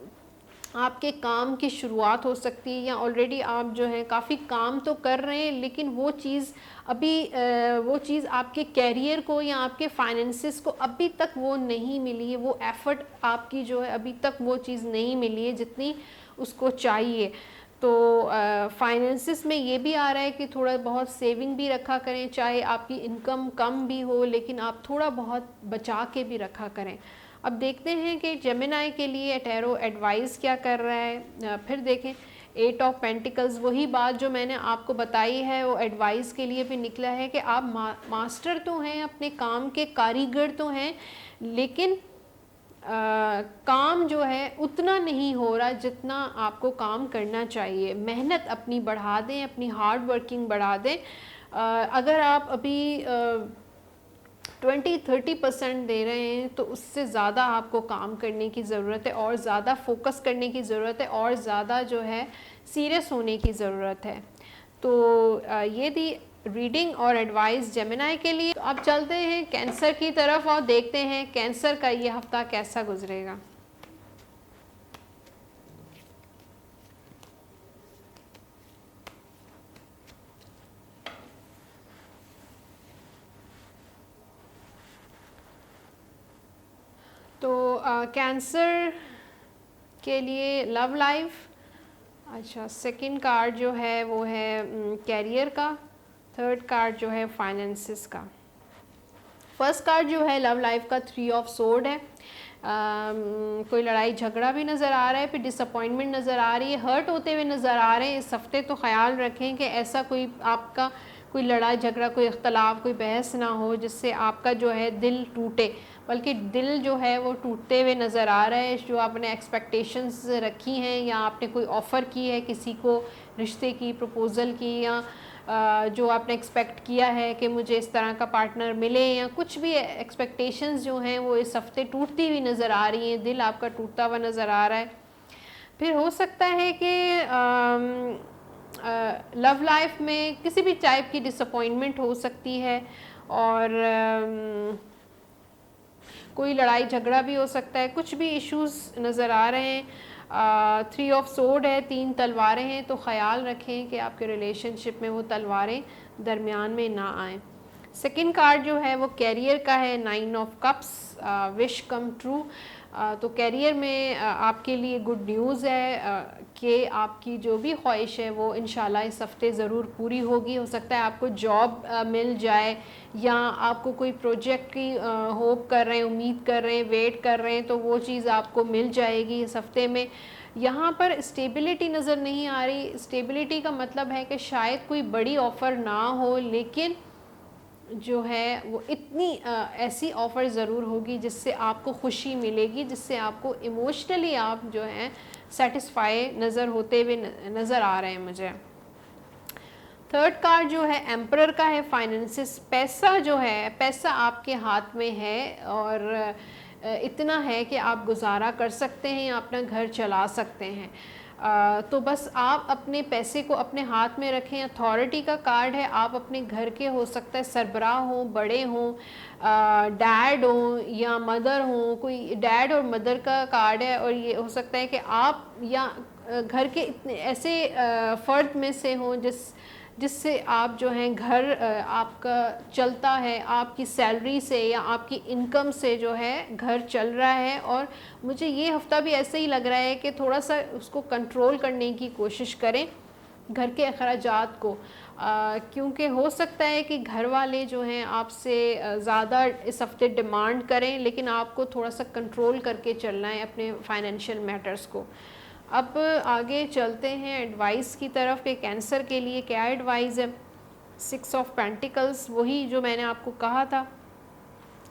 आपके काम की शुरुआत हो सकती है, या ऑलरेडी आप जो है काफ़ी काम तो कर रहे हैं, लेकिन वो चीज़ आपके कैरियर को या आपके फाइनेंसिस को अभी तक वो नहीं मिली है। वो एफ़र्ट आपकी जो है अभी तक वो चीज़ नहीं मिली है जितनी उसको चाहिए। तो फाइनेंसिस में ये भी आ रहा है कि थोड़ा बहुत सेविंग भी रखा करें, चाहे आपकी इनकम कम भी हो, लेकिन आप थोड़ा बहुत बचा के भी रखा करें। अब देखते हैं कि जेमिनी के लिए टैरो एडवाइस क्या कर रहा है। फिर देखें, 8 ऑफ पेंटिकल्स, वही बात जो मैंने आपको बताई है वो एडवाइस के लिए भी निकला है कि आप मास्टर तो हैं, अपने काम के कारीगर तो हैं, लेकिन काम जो है उतना नहीं हो रहा जितना आपको काम करना चाहिए। मेहनत अपनी बढ़ा दें, अपनी हार्ड वर्किंग बढ़ा दें। अगर आप अभी 20-30% दे रहे हैं तो उससे ज़्यादा आपको काम करने की ज़रूरत है, और ज़्यादा फोकस करने की ज़रूरत है, और ज़्यादा जो है सीरियस होने की ज़रूरत है। तो ये थी रीडिंग और एडवाइस जेमिनी के लिए। तो अब चलते हैं कैंसर की तरफ और देखते हैं कैंसर का ये हफ्ता कैसा गुजरेगा। तो कैंसर के लिए लव लाइफ, अच्छा, सेकंड कार्ड जो है वो है कैरियर का, थर्ड कार्ड जो है फाइनेंसिस का। फर्स्ट कार्ड जो है लव लाइफ का 3 ऑफ सोर्ड है। कोई लड़ाई झगड़ा भी नज़र आ रहा है, फिर डिसअपॉइंटमेंट नज़र आ रही है, हर्ट होते हुए नज़र आ रहे हैं इस हफ्ते। तो ख्याल रखें कि ऐसा कोई आपका कोई लड़ाई झगड़ा, कोई इख्तलाफ, कोई बहस ना हो जिससे आपका जो है दिल टूटे, बल्कि दिल जो है वो टूटते हुए नज़र आ रहा है। जो आपने एक्सपेक्टेशंस रखी हैं, या आपने कोई ऑफ़र की है किसी को रिश्ते की, प्रपोज़ल की, या जो आपने एक्सपेक्ट किया है कि मुझे इस तरह का पार्टनर मिले, या कुछ भी एक्सपेक्टेशंस जो हैं वो इस हफ्ते टूटती हुई नज़र आ रही हैं, दिल आपका टूटता हुआ नज़र आ रहा है। फिर हो सकता है कि लव लाइफ में किसी भी टाइप की डिसअपॉइंटमेंट हो सकती है, और कोई लड़ाई झगड़ा भी हो सकता है, कुछ भी इश्यूज नज़र आ रहे हैं। 3 ऑफ सोर्ड है, 3 तलवारें हैं। तो ख़याल रखें कि आपके रिलेशनशिप में वो तलवारें दरमियान में ना आएँ। सेकंड कार्ड जो है वो कैरियर का है, 9 of cups, wish come true. तो कैरियर में आपके लिए गुड न्यूज़ है कि आपकी जो भी ख्वाहिश है वो इंशाल्लाह इस हफ्ते ज़रूर पूरी होगी। हो सकता है आपको जॉब मिल जाए, या आपको कोई प्रोजेक्ट की होप कर रहे हैं, उम्मीद कर रहे हैं, वेट कर रहे हैं, तो वो चीज़ आपको मिल जाएगी इस हफ्ते में। यहाँ पर स्टेबिलिटी नज़र नहीं आ रही। स्टेबिलिटी का मतलब है कि शायद कोई बड़ी ऑफ़र ना हो, लेकिन जो है वो इतनी ऐसी ऑफ़र ज़रूर होगी जिससे आपको खुशी मिलेगी, जिससे आपको इमोशनली आप जो है सेटिस्फाई नज़र होते हुए नज़र आ रहे हैं मुझे। थर्ड कार्ड जो है एम्परर का है, फाइनेंसिस। पैसा जो है, पैसा आपके हाथ में है, और इतना है कि आप गुजारा कर सकते हैं, अपना घर चला सकते हैं। तो बस आप अपने पैसे को अपने हाथ में रखें। अथॉरिटी का कार्ड है, आप अपने घर के हो सकता है सरबराह हों, बड़े हों, डैड हों या मदर हों, कोई डैड और मदर का कार्ड है, और ये हो सकता है कि आप या घर के इतने ऐसे फ़र्द में से हों जिससे आप जो हैं घर आपका चलता है, आपकी सैलरी से या आपकी इनकम से जो है घर चल रहा है। और मुझे ये हफ़्ता भी ऐसे ही लग रहा है कि थोड़ा सा उसको कंट्रोल करने की कोशिश करें, घर के अखराजात को, क्योंकि हो सकता है कि घर वाले जो हैं आपसे ज़्यादा इस हफ्ते डिमांड करें, लेकिन आपको थोड़ा सा कंट्रोल करके चलना है अपने फाइनेंशियल मैटर्स को। अब आगे चलते हैं एडवाइस की तरफ कि कैंसर के लिए क्या एडवाइस है। 6 ऑफ पेंटिकल्स, वही जो मैंने आपको कहा था,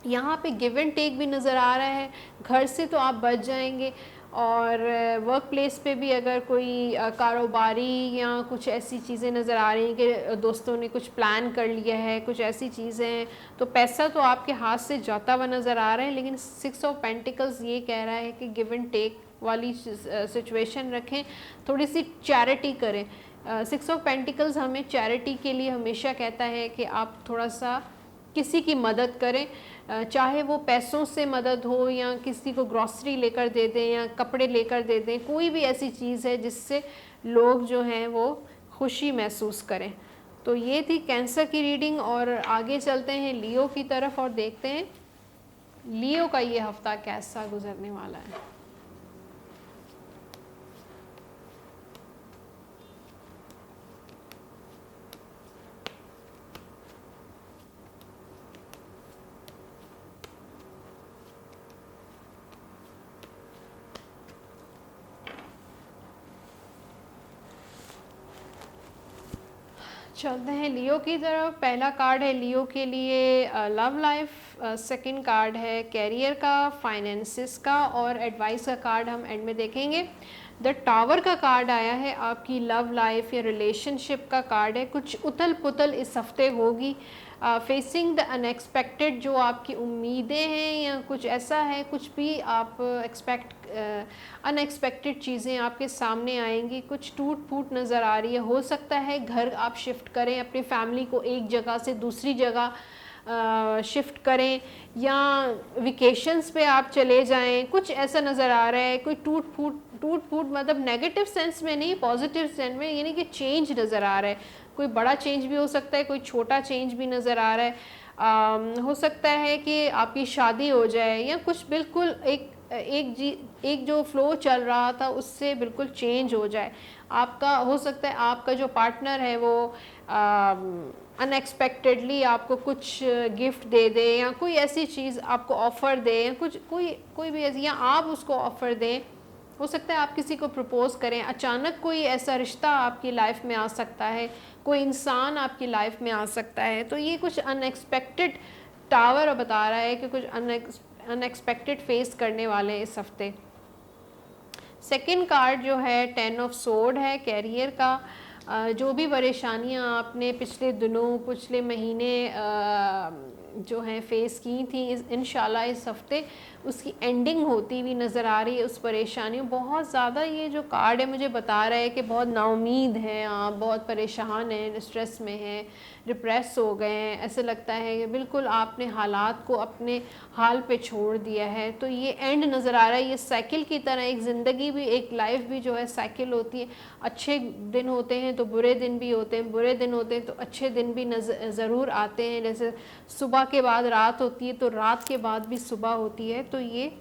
यहाँ पे गिव एंड टेक भी नज़र आ रहा है। घर से तो आप बच जाएंगे, और वर्क प्लेस पे भी अगर कोई कारोबारी या कुछ ऐसी चीज़ें नज़र आ रही हैं कि दोस्तों ने कुछ प्लान कर लिया है, कुछ ऐसी चीज़ें हैं, तो पैसा तो आपके हाथ से जाता हुआ नज़र आ रहा है। लेकिन 6 ऑफ पेंटिकल्स ये कह रहा है कि गिव एंड टेक वाली सिचुएशन रखें, थोड़ी सी चैरिटी करें। 6 ऑफ पेंटिकल्स हमें चैरिटी के लिए हमेशा कहता है कि आप थोड़ा सा किसी की मदद करें, चाहे वो पैसों से मदद हो या किसी को ग्रॉसरी लेकर दे दें या कपड़े लेकर दे दें, कोई भी ऐसी चीज़ है जिससे लोग जो हैं वो खुशी महसूस करें। तो ये थी कैंसर की रीडिंग, और आगे चलते हैं लियो की तरफ और देखते हैं लियो का ये हफ्ता कैसा गुजरने वाला है। चलते हैं लियो की तरफ। पहला कार्ड है लियो के लिए लव लाइफ, सेकंड कार्ड है कैरियर का, फाइनेंसिस का, और एडवाइस का कार्ड हम एंड में देखेंगे। द टावर का कार्ड आया है, आपकी लव लाइफ या रिलेशनशिप का कार्ड है। कुछ उथल पुथल इस हफ्ते होगी, फेसिंग द अनएक्सपेक्टेड, जो आपकी उम्मीदें हैं या कुछ ऐसा है, कुछ भी आप अनएक्सपेक्टेड चीज़ें आपके सामने आएंगी, कुछ टूट फूट नज़र आ रही है। हो सकता है घर आप शिफ्ट करें, अपनी फैमिली को एक जगह से दूसरी जगह शिफ्ट करें, या वेकेशंस पे आप चले जाएं, कुछ ऐसा नज़र आ रहा है। कोई टूट फूट मतलब नेगेटिव सेंस में नहीं, पॉजिटिव सेंस में, यानी कि चेंज नज़र आ रहा है। कोई बड़ा चेंज भी हो सकता है, कोई छोटा चेंज भी नज़र आ रहा है। हो सकता है कि आपकी शादी हो जाए, या कुछ बिल्कुल एक जो फ्लो चल रहा था उससे बिल्कुल चेंज हो जाए। आपका हो सकता है आपका जो पार्टनर है वो अनएक्सपेक्टेडली आपको कुछ गिफ्ट दे दे, या कोई ऐसी चीज़ आपको ऑफ़र दे, या कुछ कोई भी ऐसी, या आप उसको ऑफ़र दें। हो सकता है आप किसी को प्रपोज़ करें, अचानक कोई ऐसा रिश्ता आपकी लाइफ में आ सकता है, कोई इंसान आपकी लाइफ में आ सकता है। तो ये कुछ अनएक्सपेक्टेड टावर बता रहा है कि कुछ अनएक्सपेक्टेड फेस करने वाले इस हफ्ते। सेकंड कार्ड जो है 10 ऑफ सोर्ड है, कैरियर का। जो भी परेशानियां आपने पिछले दिनों, पिछले महीने जो है फेस की थी, इंशाल्लाह इस हफ्ते उसकी एंडिंग होती हुई नज़र आ रही है। उस परेशानियों बहुत ज़्यादा, ये जो कार्ड है मुझे बता रहा है कि बहुत नाउमीद हैं आप, बहुत परेशान हैं, स्ट्रेस में हैं, डिप्रेस हो गए हैं, ऐसे लगता है कि बिल्कुल आपने हालात को अपने हाल पे छोड़ दिया है। तो ये एंड नज़र आ रहा है, ये साइकिल की तरह, एक ज़िंदगी भी, एक लाइफ भी जो है साइकिल होती है। अच्छे दिन होते हैं तो बुरे दिन भी होते हैं, बुरे दिन होते हैं तो अच्छे दिन भी ज़रूर आते हैं। जैसे सुबह के बाद रात होती है तो रात के बाद भी सुबह होती है। तो ये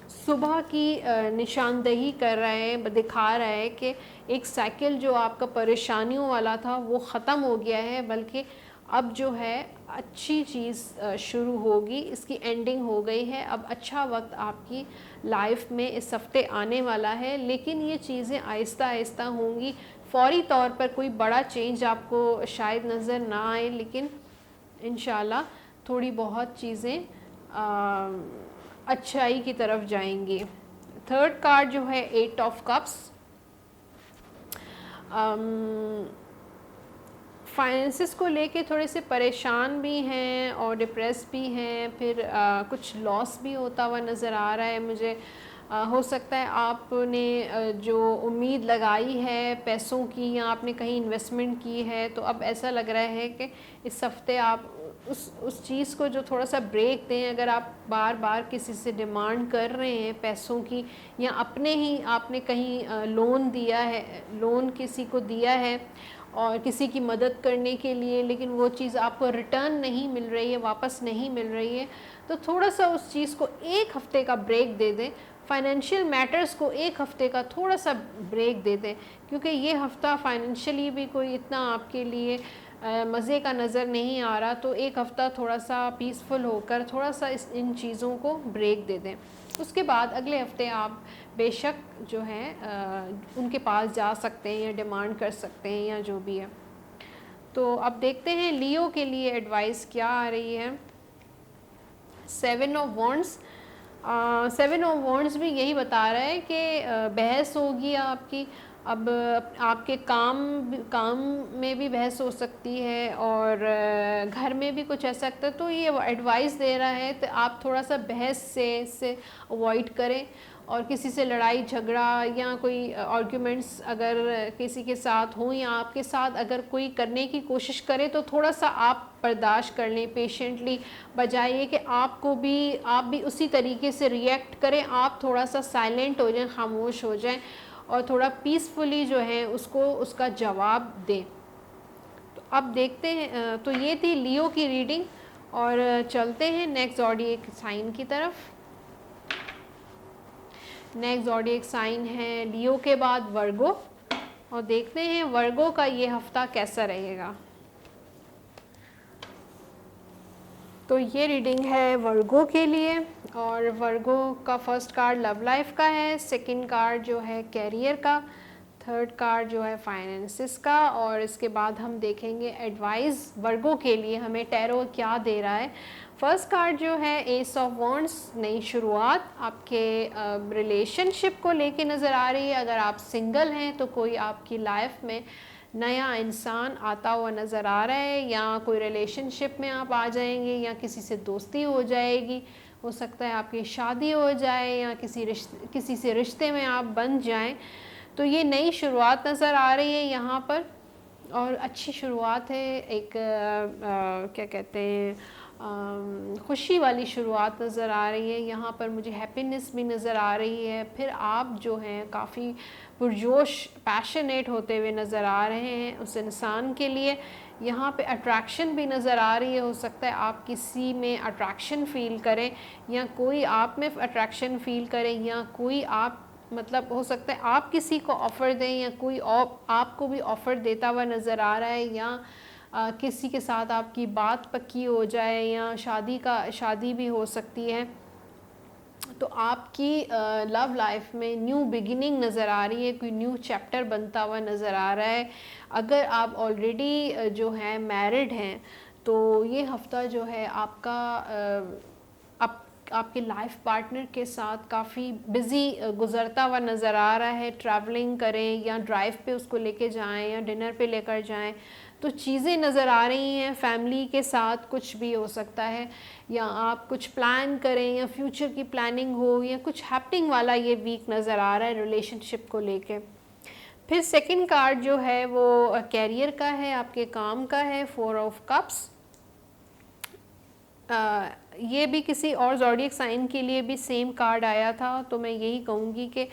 सुबह की निशानदही कर रहा है, दिखा रहा है कि एक साइकिल जो आपका परेशानियों वाला था वो ख़त्म हो गया है, बल्कि अब जो है अच्छी चीज़ शुरू होगी, इसकी एंडिंग हो गई है। अब अच्छा वक्त आपकी लाइफ में इस हफ्ते आने वाला है, लेकिन ये चीज़ें आहिस्ता आहिस्ता होंगी। फौरी तौर पर कोई बड़ा चेंज आपको शायद नज़र ना आए, लेकिन इंशाल्लाह थोड़ी बहुत चीज़ें अच्छाई की तरफ जाएंगी। थर्ड कार्ड जो है 8 ऑफ कप्स, फाइनेंसिस को लेके थोड़े से परेशान भी हैं और डिप्रेस भी हैं, फिर कुछ लॉस भी होता हुआ नज़र आ रहा है मुझे। हो सकता है आपने जो उम्मीद लगाई है पैसों की, या आपने कहीं इन्वेस्टमेंट की है, तो अब ऐसा लग रहा है कि इस हफ्ते आप उस चीज़ को जो थोड़ा सा ब्रेक दें। अगर आप बार बार किसी से डिमांड कर रहे हैं पैसों की, या अपने ही आपने कहीं लोन दिया है, लोन किसी को दिया है और किसी की मदद करने के लिए, लेकिन वो चीज़ आपको रिटर्न नहीं मिल रही है, वापस नहीं मिल रही है, तो थोड़ा सा उस चीज़ को एक हफ़्ते का ब्रेक दे दें। फाइनेंशियल मैटर्स को एक हफ़्ते का थोड़ा सा ब्रेक दे दें, क्योंकि ये हफ़्ता फाइनेंशियली भी कोई इतना आपके लिए मज़े का नज़र नहीं आ रहा। तो एक हफ़्ता थोड़ा सा पीसफुल होकर थोड़ा सा इन चीज़ों को ब्रेक दे दें। उसके बाद अगले हफ्ते आप बेशक जो है उनके पास जा सकते हैं या डिमांड कर सकते हैं या जो भी है। तो अब देखते हैं लियो के लिए एडवाइस क्या आ रही है। 7 ऑफ वॉन्ड्स, 7 ऑफ वॉन्ड्स भी यही बता रहा है कि बहस होगी आपकी। अब आपके काम में भी बहस हो सकती है और घर में भी कुछ ऐसा लगता है। तो ये एडवाइस दे रहा है तो आप थोड़ा सा बहस से अवॉइड करें, और किसी से लड़ाई झगड़ा या कोई आर्ग्यूमेंट्स अगर किसी के साथ हों या आपके साथ अगर कोई करने की कोशिश करे तो थोड़ा सा आप बर्दाश्त कर लें पेशेंटली, बजाय ये कि आप भी उसी तरीके से रिएक्ट करें। आप थोड़ा सा साइलेंट हो जाएं, खामोश हो जाएं और थोड़ा पीसफुली जो है उसका जवाब दें। तो अब देखते हैं, तो ये थी लियो की रीडिंग, और चलते हैं नेक्स्ट ज़ोडिएक साइन की तरफ। नेक्स्ट ज़ोडिएक साइन है लियो के बाद वर्गो, और देखते हैं वर्गो का ये हफ्ता कैसा रहेगा। तो ये रीडिंग है वर्गो के लिए, और वर्गो का फर्स्ट कार्ड लव लाइफ का है, सेकंड कार्ड जो है कैरियर का, थर्ड कार्ड जो है फाइनेंसिस का, और इसके बाद हम देखेंगे एडवाइस वर्गो के लिए हमें टैरो क्या दे रहा है। फर्स्ट कार्ड जो है एस ऑफ वॉन्ड्स, नई शुरुआत आपके रिलेशनशिप को लेके नज़र आ रही है। अगर आप सिंगल हैं तो कोई आपकी लाइफ में नया इंसान आता हुआ नज़र आ रहा है, या कोई रिलेशनशिप में आप आ जाएंगे, या किसी से दोस्ती हो जाएगी, हो सकता है आपकी शादी हो जाए, या किसी से रिश्ते में आप बन जाएं। तो ये नई शुरुआत नज़र आ रही है यहाँ पर, और अच्छी शुरुआत है, एक क्या कहते हैं खुशी वाली शुरुआत नज़र आ रही है। यहाँ पर मुझे हैप्पीनेस भी नज़र आ रही है। फिर आप जो हैं काफ़ी पुरजोश पैशनेट होते हुए नज़र आ रहे हैं उस इंसान के लिए। यहाँ पे अट्रैक्शन भी नज़र आ रही है, हो सकता है आप किसी में अट्रैक्शन फ़ील करें या कोई आप में अट्रैक्शन फ़ील करें, या कोई आप मतलब हो सकता है आप किसी को ऑफ़र दें या कोई आपको भी ऑफ़र देता हुआ नज़र आ रहा है, या किसी के साथ आपकी बात पक्की हो जाए, या शादी भी हो सकती है। तो आपकी लव लाइफ में न्यू बिगिनिंग नज़र आ रही है, कोई न्यू चैप्टर बनता हुआ नज़र आ रहा है। अगर आप ऑलरेडी जो है मैरिड हैं तो ये हफ्ता जो है आपका आपके लाइफ पार्टनर के साथ काफ़ी बिज़ी गुज़रता हुआ नज़र आ रहा है। ट्रैवलिंग करें या ड्राइव पे उसको लेके जाएं या डिनर पे लेकर जाएं, तो चीज़ें नज़र आ रही हैं। फैमिली के साथ कुछ भी हो सकता है, या आप कुछ प्लान करें या फ्यूचर की प्लानिंग हो, या कुछ हैपनिंग वाला ये वीक नज़र आ रहा है रिलेशनशिप को लेके। फिर सेकंड कार्ड जो है वो कैरियर का है, आपके काम का है, 4 ऑफ कप्स। ये भी किसी और ज़ोडिएक साइन के लिए भी सेम कार्ड आया था। तो मैं यही कहूँगी कि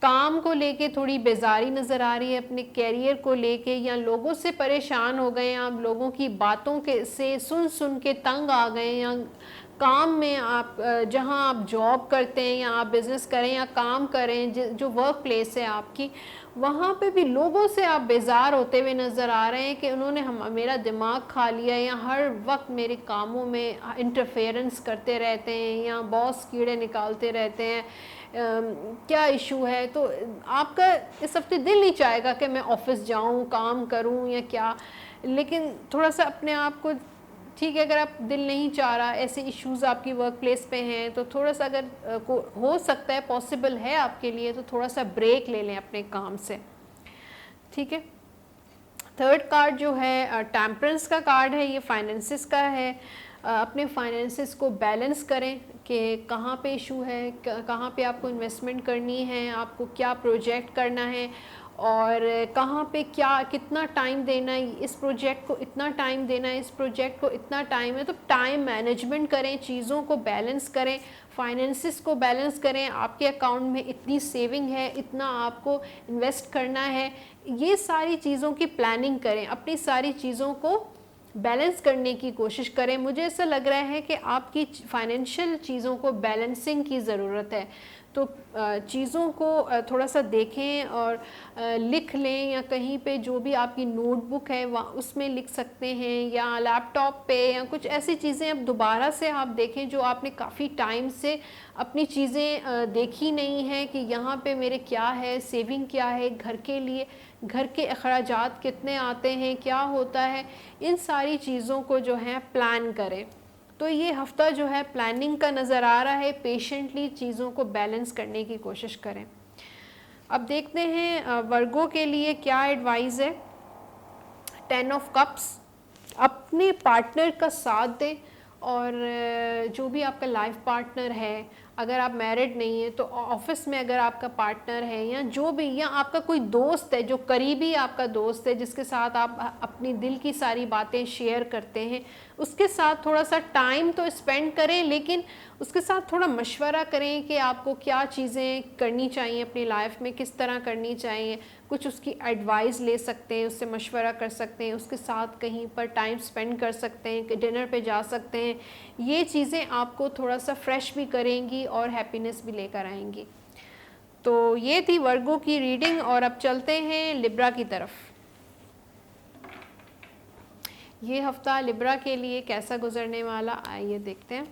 काम को लेके थोड़ी बेजारी नज़र आ रही है, अपने कैरियर को लेके, या लोगों से परेशान हो गए, आप लोगों की बातों के से सुन के तंग आ गए, या काम में आप जहां आप जॉब करते हैं या आप बिज़नेस करें या काम करें, जो वर्क प्लेस है आपकी, वहाँ पे भी लोगों से आप बेजार होते हुए नज़र आ रहे हैं कि उन्होंने मेरा दिमाग खा लिया, या हर वक्त मेरे कामों में इंटरफेरेंस करते रहते हैं, या बॉस कीड़े निकालते रहते हैं। क्या इशू है? तो आपका इस हफ्ते दिल नहीं चाहेगा कि मैं ऑफिस जाऊं, काम करूं या क्या, लेकिन थोड़ा सा अपने आप को, ठीक है, अगर आप दिल नहीं चाह रहा, ऐसे इश्यूज़ आपकी वर्क प्लेस पे हैं, तो थोड़ा सा अगर हो सकता है, पॉसिबल है आपके लिए, तो थोड़ा सा ब्रेक ले लें अपने काम से, ठीक है। थर्ड कार्ड जो है टेम्परेंस का कार्ड है, ये फाइनेंसिस का है। अपने फाइनेंसिस को बैलेंस करें कि कहाँ पे इशू है, कहाँ पे आपको इन्वेस्टमेंट करनी है, आपको क्या प्रोजेक्ट करना है, और कहाँ पे क्या कितना टाइम देना है, इस प्रोजेक्ट को इतना टाइम देना है, इस प्रोजेक्ट को इतना टाइम है। तो टाइम मैनेजमेंट करें, चीज़ों को बैलेंस करें, फाइनेंसिस को बैलेंस करें, आपके अकाउंट में इतनी सेविंग है, इतना आपको इन्वेस्ट करना है, ये सारी चीज़ों की प्लानिंग करें, अपनी सारी चीज़ों को बैलेंस करने की कोशिश करें। मुझे ऐसा लग रहा है कि आपकी फाइनेंशियल चीज़ों को बैलेंसिंग की ज़रूरत है। तो चीज़ों को थोड़ा सा देखें और लिख लें, या कहीं पे जो भी आपकी नोटबुक है वहाँ उसमें लिख सकते हैं, या लैपटॉप पे, या कुछ ऐसी चीज़ें अब दोबारा से आप देखें जो आपने काफ़ी टाइम से अपनी चीज़ें देखी नहीं हैं कि यहाँ पे मेरे क्या है, सेविंग क्या है, घर के लिए घर के अखराजात कितने आते हैं, क्या होता है, इन सारी चीज़ों को जो है प्लान करें। तो ये हफ़्ता जो है प्लानिंग का नज़र आ रहा है, पेशेंटली चीज़ों को बैलेंस करने की कोशिश करें। अब देखते हैं वर्गों के लिए क्या एडवाइस है। 10 ऑफ कप्स, अपने पार्टनर का साथ दें, और जो भी आपका लाइफ पार्टनर है, अगर आप मैरिड नहीं है तो ऑफिस में अगर आपका पार्टनर है, या जो भी, या आपका कोई दोस्त है जो करीबी आपका दोस्त है जिसके साथ आप अपनी दिल की सारी बातें शेयर करते हैं, उसके साथ थोड़ा सा टाइम तो स्पेंड करें, लेकिन उसके साथ थोड़ा मशवरा करें कि आपको क्या चीज़ें करनी चाहिए अपनी लाइफ में, किस तरह करनी चाहिए, कुछ उसकी एडवाइस ले सकते हैं, उससे मशवरा कर सकते हैं, उसके साथ कहीं पर टाइम स्पेंड कर सकते हैं, डिनर पे जा सकते हैं। ये चीज़ें आपको थोड़ा सा फ्रेश भी करेंगी और हैप्पीनेस भी लेकर आएंगी। तो ये थी वर्गों की रीडिंग, और अब चलते हैं लिब्रा की तरफ। ये हफ्ता लिब्रा के लिए कैसा गुजरने वाला, आइए देखते हैं।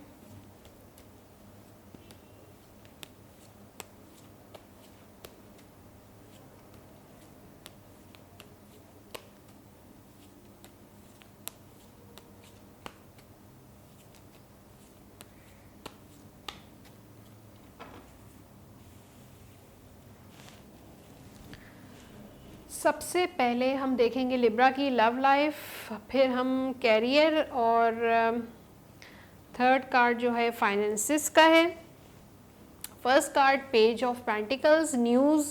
सबसे पहले हम देखेंगे लिब्रा की लव लाइफ, फिर हम कैरियर, और थर्ड कार्ड जो है फाइनेंसिस का है। First card page of pentacles, news,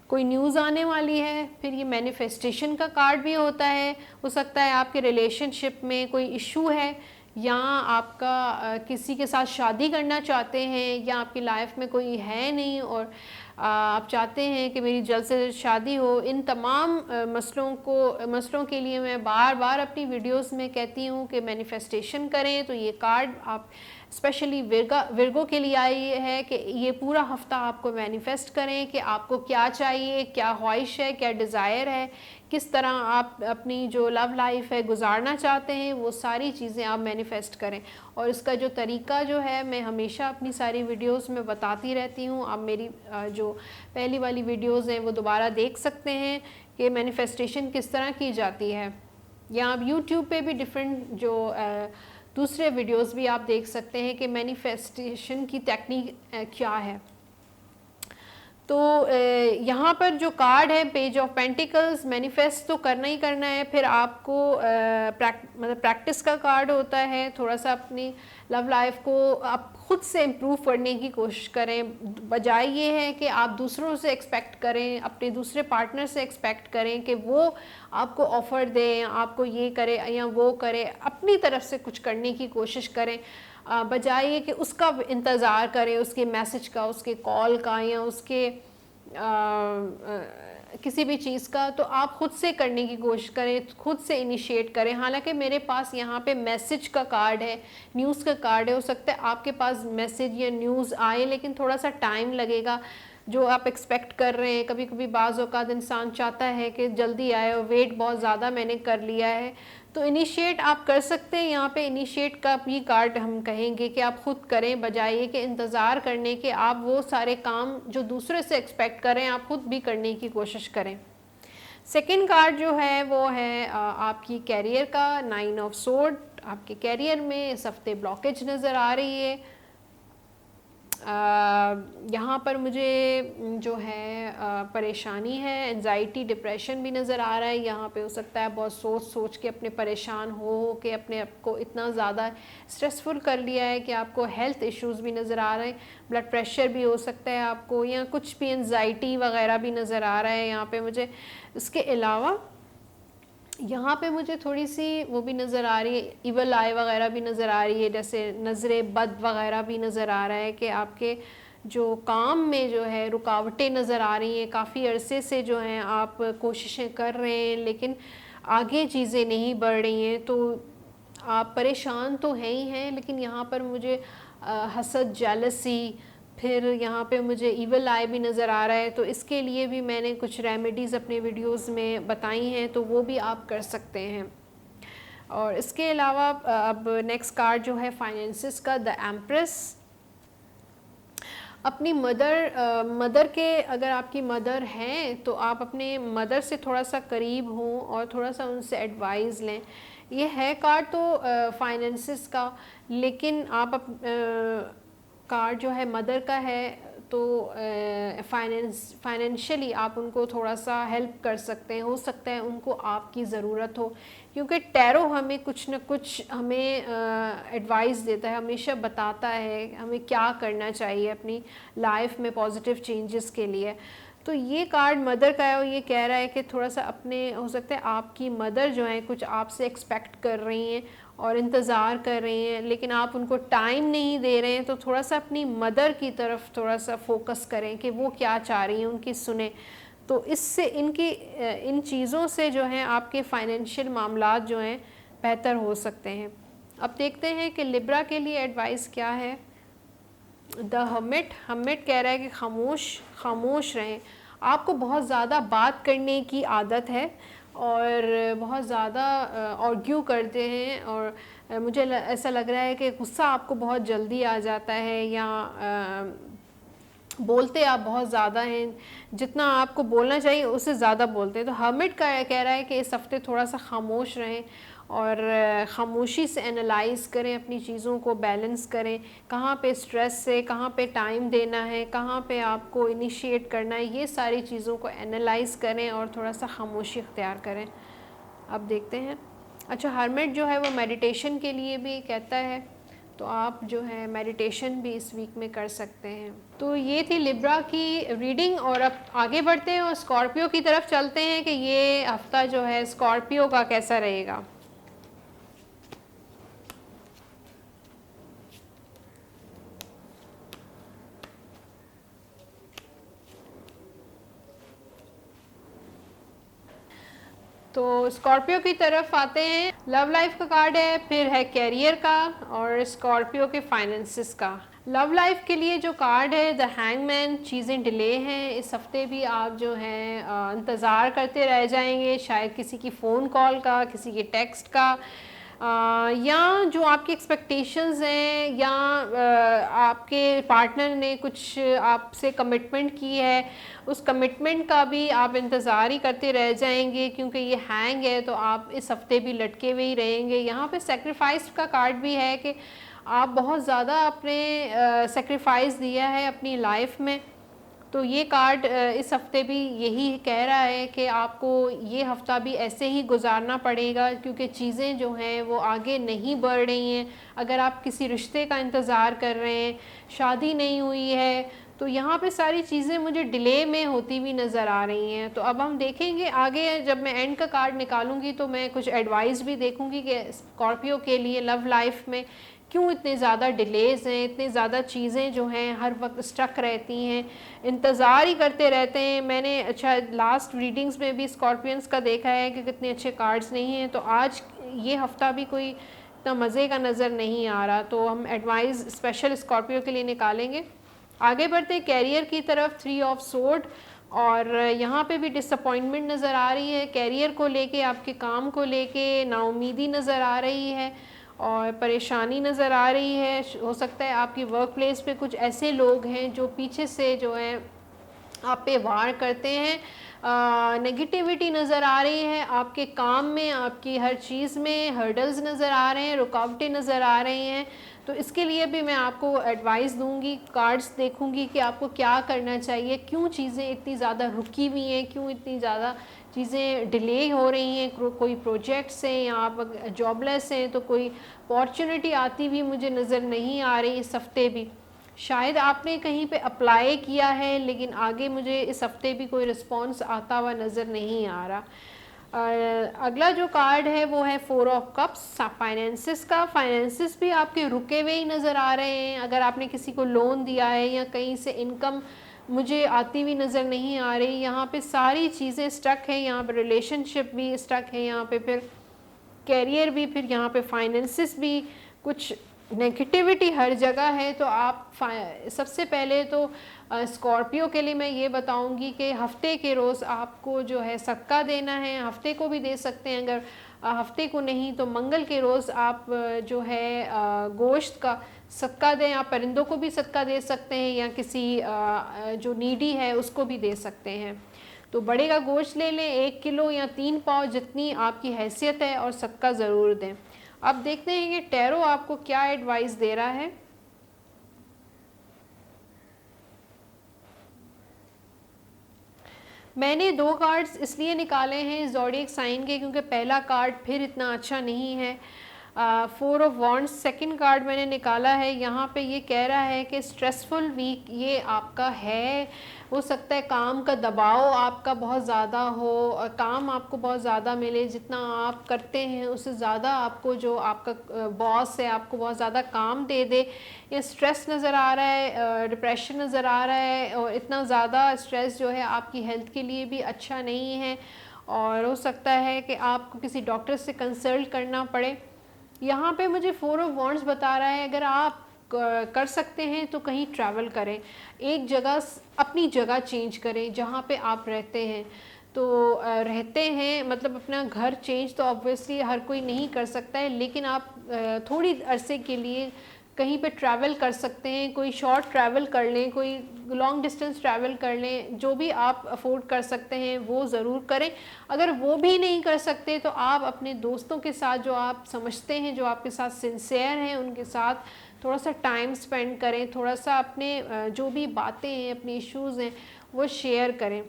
कोई न्यूज़ आने वाली है। फिर ये मैनिफेस्टेशन का कार्ड भी होता है, हो सकता है आपके रिलेशनशिप में कोई इशू है, या आपका किसी के साथ शादी करना चाहते हैं, या आपकी लाइफ में कोई है नहीं और आप चाहते हैं कि मेरी जल्द से शादी हो। इन तमाम मसलों के लिए मैं बार बार अपनी वीडियोस में कहती हूँ कि मैनिफेस्टेशन करें। तो ये कार्ड आप स्पेशली विर्गो के लिए आई है कि ये पूरा हफ्ता आपको मैनिफेस्ट करें कि आपको क्या चाहिए, क्या ख्वाहिश है, क्या डिज़ायर है, किस तरह आप अपनी जो लव लाइफ है गुजारना चाहते हैं, वो सारी चीज़ें आप मैनिफेस्ट करें। और इसका जो तरीका जो है मैं हमेशा अपनी सारी वीडियोस में बताती रहती हूँ। आप मेरी जो पहली वाली वीडियोस हैं वो दोबारा देख सकते हैं कि मैनिफेस्टेशन किस तरह की जाती है, या आप यूट्यूब पे भी डिफरेंट जो दूसरे वीडियोस भी आप देख सकते हैं कि मैनिफेस्टेशन की टेक्निक क्या है। तो यहाँ पर जो कार्ड है पेज ऑफ पेंटिकल्स, मैनिफेस्ट तो करना ही करना है। फिर आपको मतलब प्रैक्टिस का कार्ड होता है, थोड़ा सा अपनी लव लाइफ को आप खुद से इम्प्रूव करने की कोशिश करें। बजाय ये है कि आप दूसरों से एक्सपेक्ट करें, अपने दूसरे पार्टनर से एक्सपेक्ट करें कि वो आपको ऑफ़र दें, आपको ये करे या वो करे, अपनी तरफ से कुछ करने की कोशिश करें। बजाय कि उसका इंतज़ार करें, उसके मैसेज का, उसके कॉल का, या उसके किसी भी चीज़ का। तो आप खुद से करने की कोशिश करें, खुद से इनिशिएट करें। हालांकि मेरे पास यहाँ पे मैसेज का कार्ड है, न्यूज़ का कार्ड है, हो सकता है आपके पास मैसेज या न्यूज़ आए लेकिन थोड़ा सा टाइम लगेगा जो आप एक्सपेक्ट कर रहे हैं। कभी कभी बाज़ औक़ात इंसान चाहता है कि जल्दी आए, और वेट बहुत ज़्यादा मैंने कर लिया है। तो इनिशिएट आप कर सकते हैं। यहाँ पे इनिशिएट का भी कार्ड हम कहेंगे कि आप खुद करें, बजाय कि इंतज़ार करने के आप वो सारे काम जो दूसरे से एक्सपेक्ट करें आप खुद भी करने की कोशिश करें। सेकंड कार्ड जो है वो है आपकी कैरियर का, 9 ऑफ सोर्ड। आपके कैरियर में इस हफ्ते ब्लॉकेज नज़र आ रही है, यहाँ पर मुझे जो है परेशानी है, एंजाइटी डिप्रेशन भी नज़र आ रहा है। यहाँ पे हो सकता है बहुत सोच सोच के अपने परेशान हो के अपने आप को इतना ज़्यादा स्ट्रेसफुल कर लिया है कि आपको हेल्थ इश्यूज़ भी नज़र आ रहे हैं, ब्लड प्रेशर भी हो सकता है आपको, या कुछ भी एंजाइटी वगैरह भी नज़र आ रहा है यहाँ पे मुझे। इसके अलावा यहाँ पे मुझे थोड़ी सी वो भी नज़र आ रही है, इवल आई वगैरह भी नज़र आ रही है, जैसे नज़र बद वगैरह भी नज़र आ रहा है कि आपके जो काम में जो है रुकावटें नज़र आ रही हैं। काफ़ी अरसे से जो हैं आप कोशिशें कर रहे हैं लेकिन आगे चीज़ें नहीं बढ़ रही हैं, तो आप परेशान तो हैं ही हैं, लेकिन यहाँ पर मुझे हसद, जेलसी, फिर यहाँ पे मुझे इवल आई भी नज़र आ रहा है। तो इसके लिए भी मैंने कुछ रेमेडीज़ अपने वीडियोस में बताई हैं, तो वो भी आप कर सकते हैं। और इसके अलावा अब नेक्स्ट कार्ड जो है फाइनेंसिस का, द एम्प्रेस। अपनी मदर के, अगर आपकी मदर हैं तो आप अपने मदर से थोड़ा सा करीब हों और थोड़ा सा उनसे एडवाइस लें। ये है कार्ड तो फाइनेंसिस का, लेकिन आप कार्ड जो है मदर का है, तो फाइनेंशियली आप उनको थोड़ा सा हेल्प कर सकते हैं। हो सकता है उनको आपकी ज़रूरत हो, क्योंकि टैरो हमें कुछ न कुछ हमें एडवाइस देता है, हमेशा बताता है हमें क्या करना चाहिए अपनी लाइफ में पॉजिटिव चेंजेस के लिए। तो ये कार्ड मदर का है और ये कह रहा है कि थोड़ा सा अपने, हो सकता है आपकी मदर जो है कुछ आपसे एक्सपेक्ट कर रही हैं और इंतज़ार कर रही हैं, लेकिन आप उनको टाइम नहीं दे रहे हैं। तो थोड़ा सा अपनी मदर की तरफ थोड़ा सा फोकस करें कि वो क्या चाह रही हैं, उनकी सुने। तो इससे इन चीज़ों से जो है आपके फाइनेंशियल मामलात जो हैं बेहतर हो सकते हैं। अब देखते हैं कि लिब्रा के लिए एडवाइस क्या है। द हर्मिट कह रहा है कि खामोश रहें। आपको बहुत ज़्यादा बात करने की आदत है और बहुत ज़्यादा आर्ग्यू करते हैं, और मुझे ऐसा लग रहा है कि गुस्सा आपको बहुत जल्दी आ जाता है, या बोलते आप बहुत ज़्यादा हैं, जितना आपको बोलना चाहिए उससे ज़्यादा बोलते हैं। तो हर्मिट का कह रहा है कि इस हफ्ते थोड़ा सा खामोश रहें और खामोशी से एनालाइज करें, अपनी चीज़ों को बैलेंस करें, कहाँ पे स्ट्रेस है, कहाँ पे टाइम देना है, कहाँ पे आपको इनिशिएट करना है, ये सारी चीज़ों को एनालाइज करें और थोड़ा सा खामोशी इख्तियार करें। अब देखते हैं। अच्छा, हर्मिट जो है वो मेडिटेशन के लिए भी कहता है, तो आप जो है मेडिटेशन भी इस वीक में कर सकते हैं। तो ये थी लिब्रा की रीडिंग, और अब आगे बढ़ते हैं और स्कॉर्पियो की तरफ चलते हैं कि ये हफ्ता जो है स्कॉर्पियो का कैसा रहेगा। तो स्कॉर्पियो की तरफ आते हैं। लव लाइफ का कार्ड है, फिर है कैरियर का, और स्कॉर्पियो के फाइनेंसिस का। लव लाइफ के लिए जो कार्ड है द हैंगमैन, चीज़ें डिले हैं इस हफ्ते भी। आप जो हैं इंतज़ार करते रह जाएंगे, शायद किसी की फ़ोन कॉल का, किसी के टेक्स्ट का, या जो आपकी एक्सपेक्टेशंस हैं, या आपके पार्टनर ने कुछ आपसे कमिटमेंट की है, उस कमिटमेंट का भी आप इंतज़ार ही करते रह जाएंगे, क्योंकि ये हैंग है तो आप इस हफ्ते भी लटके हुए ही रहेंगे। यहाँ पे सेक्रीफाइस का कार्ड भी है कि आप बहुत ज़्यादा अपने सेक्रीफाइस दिया है अपनी लाइफ में। तो ये कार्ड इस हफ्ते भी यही कह रहा है कि आपको ये हफ्ता भी ऐसे ही गुजारना पड़ेगा, क्योंकि चीज़ें जो हैं वो आगे नहीं बढ़ रही हैं। अगर आप किसी रिश्ते का इंतज़ार कर रहे हैं, शादी नहीं हुई है, तो यहाँ पे सारी चीज़ें मुझे डिले में होती हुई नज़र आ रही हैं। तो अब हम देखेंगे आगे, जब मैं एंड का कार्ड निकालूंगी तो मैं कुछ एडवाइस भी देखूंगी कि स्कॉर्पियो के लिए लव लाइफ में क्यों इतने ज़्यादा डिलेज़ हैं, इतनी ज़्यादा चीज़ें जो हैं हर वक्त स्टक रहती हैं, इंतज़ार ही करते रहते हैं। मैंने अच्छा लास्ट रीडिंग्स में भी स्कॉर्पियंस का देखा है कि कितने अच्छे कार्ड्स नहीं हैं, तो आज ये हफ्ता भी कोई इतना मज़े का नज़र नहीं आ रहा। तो हम एडवाइस स्पेशल स्कॉर्पियो के लिए निकालेंगे। आगे बढ़ते कैरियर की तरफ, 3 ऑफ सोर्ड, और यहाँ पे भी डिसअपॉइंटमेंट नज़र आ रही है कैरियर को लेके, आपके काम को लेके नाउमीदी नज़र आ रही है और परेशानी नज़र आ रही है। हो सकता है आपकी वर्क प्लेस पे कुछ ऐसे लोग हैं जो पीछे से जो है आप पे वार करते हैं, नेगेटिविटी नज़र आ रही है आपके काम में, आपकी हर चीज़ में हर्डल्स नज़र आ रहे हैं, रुकावटें नज़र आ रही हैं। तो इसके लिए भी मैं आपको एडवाइस दूंगी, कार्ड्स देखूंगी कि आपको क्या करना चाहिए, क्यों चीज़ें इतनी ज़्यादा रुकी हुई हैं, क्यों इतनी ज़्यादा चीज़ें डिले हो रही हैं, कोई प्रोजेक्ट्स हैं या आप जॉबलेस हैं तो कोई अपॉर्चुनिटी आती हुई मुझे नज़र नहीं आ रही इस हफ्ते भी। शायद आपने कहीं पे अप्लाई किया है लेकिन आगे मुझे इस हफ्ते भी कोई रिस्पॉन्स आता हुआ नज़र नहीं आ रहा। अगला जो कार्ड है वो है 4 ऑफ कप्स, फाइनेंसिस का। फाइनेंसिस भी आपके रुके हुए ही नज़र आ रहे हैं। अगर आपने किसी को लोन दिया है या कहीं से इनकम मुझे आती हुई नज़र नहीं आ रही, यहाँ पे सारी चीज़ें स्टक हैं। यहाँ पे रिलेशनशिप भी स्टक है, यहाँ पे फिर कैरियर भी, फिर यहाँ पे फाइनेंसिस भी, कुछ नेगेटिविटी हर जगह है। तो आप सबसे पहले तो स्कॉर्पियो के लिए मैं ये बताऊंगी कि हफ्ते के रोज़ आपको जो है सदका देना है। हफ्ते को भी दे सकते हैं, अगर हफ्ते को नहीं तो मंगल के रोज़ आप जो है गोश्त का सदका दें। आप परिंदों को भी सदका दे सकते हैं या किसी जो नीडी है उसको भी दे सकते हैं। तो बड़े का गोश्त ले लें 1 किलो या 3 पाव, जितनी आपकी हैसियत है, और सदका ज़रूर दें। अब देखते हैं कि टैरो आपको क्या एडवाइस दे रहा है। मैंने 2 कार्ड्स इसलिए निकाले हैं ज़ोडिएक साइन के क्योंकि पहला कार्ड फिर इतना अच्छा नहीं है। 4 ऑफ वॉन्ड्स सेकंड कार्ड मैंने निकाला है। यहाँ पे ये कह रहा है कि स्ट्रेसफुल वीक ये आपका है। हो सकता है काम का दबाव आपका बहुत ज़्यादा हो, और काम आपको बहुत ज़्यादा मिले, जितना आप करते हैं उससे ज़्यादा आपको जो आपका बॉस है आपको बहुत ज़्यादा काम दे दे। ये स्ट्रेस नज़र आ रहा है, डिप्रेशन नज़र आ रहा है, और इतना ज़्यादा स्ट्रेस जो है आपकी हेल्थ के लिए भी अच्छा नहीं है, और हो सकता है कि आपको किसी डॉक्टर से कंसल्ट करना पड़े। यहाँ पे मुझे 4 ऑफ वॉन्ड्स बता रहा है अगर आप कर सकते हैं तो कहीं ट्रैवल करें, एक जगह अपनी जगह चेंज करें जहाँ पे आप रहते हैं। तो रहते हैं मतलब अपना घर चेंज तो ऑब्वियसली हर कोई नहीं कर सकता है, लेकिन आप थोड़ी अरसे के लिए कहीं पे ट्रैवल कर सकते हैं। कोई शॉर्ट ट्रैवल कर लें, कोई लॉन्ग डिस्टेंस ट्रैवल कर लें, जो भी आप अफोर्ड कर सकते हैं वो ज़रूर करें। अगर वो भी नहीं कर सकते तो आप अपने दोस्तों के साथ, जो आप समझते हैं, जो आपके साथ सिंसियर हैं, उनके साथ थोड़ा सा टाइम स्पेंड करें, थोड़ा सा अपने जो भी बातें हैं, अपने इश्यूज़ हैं, वो शेयर करें।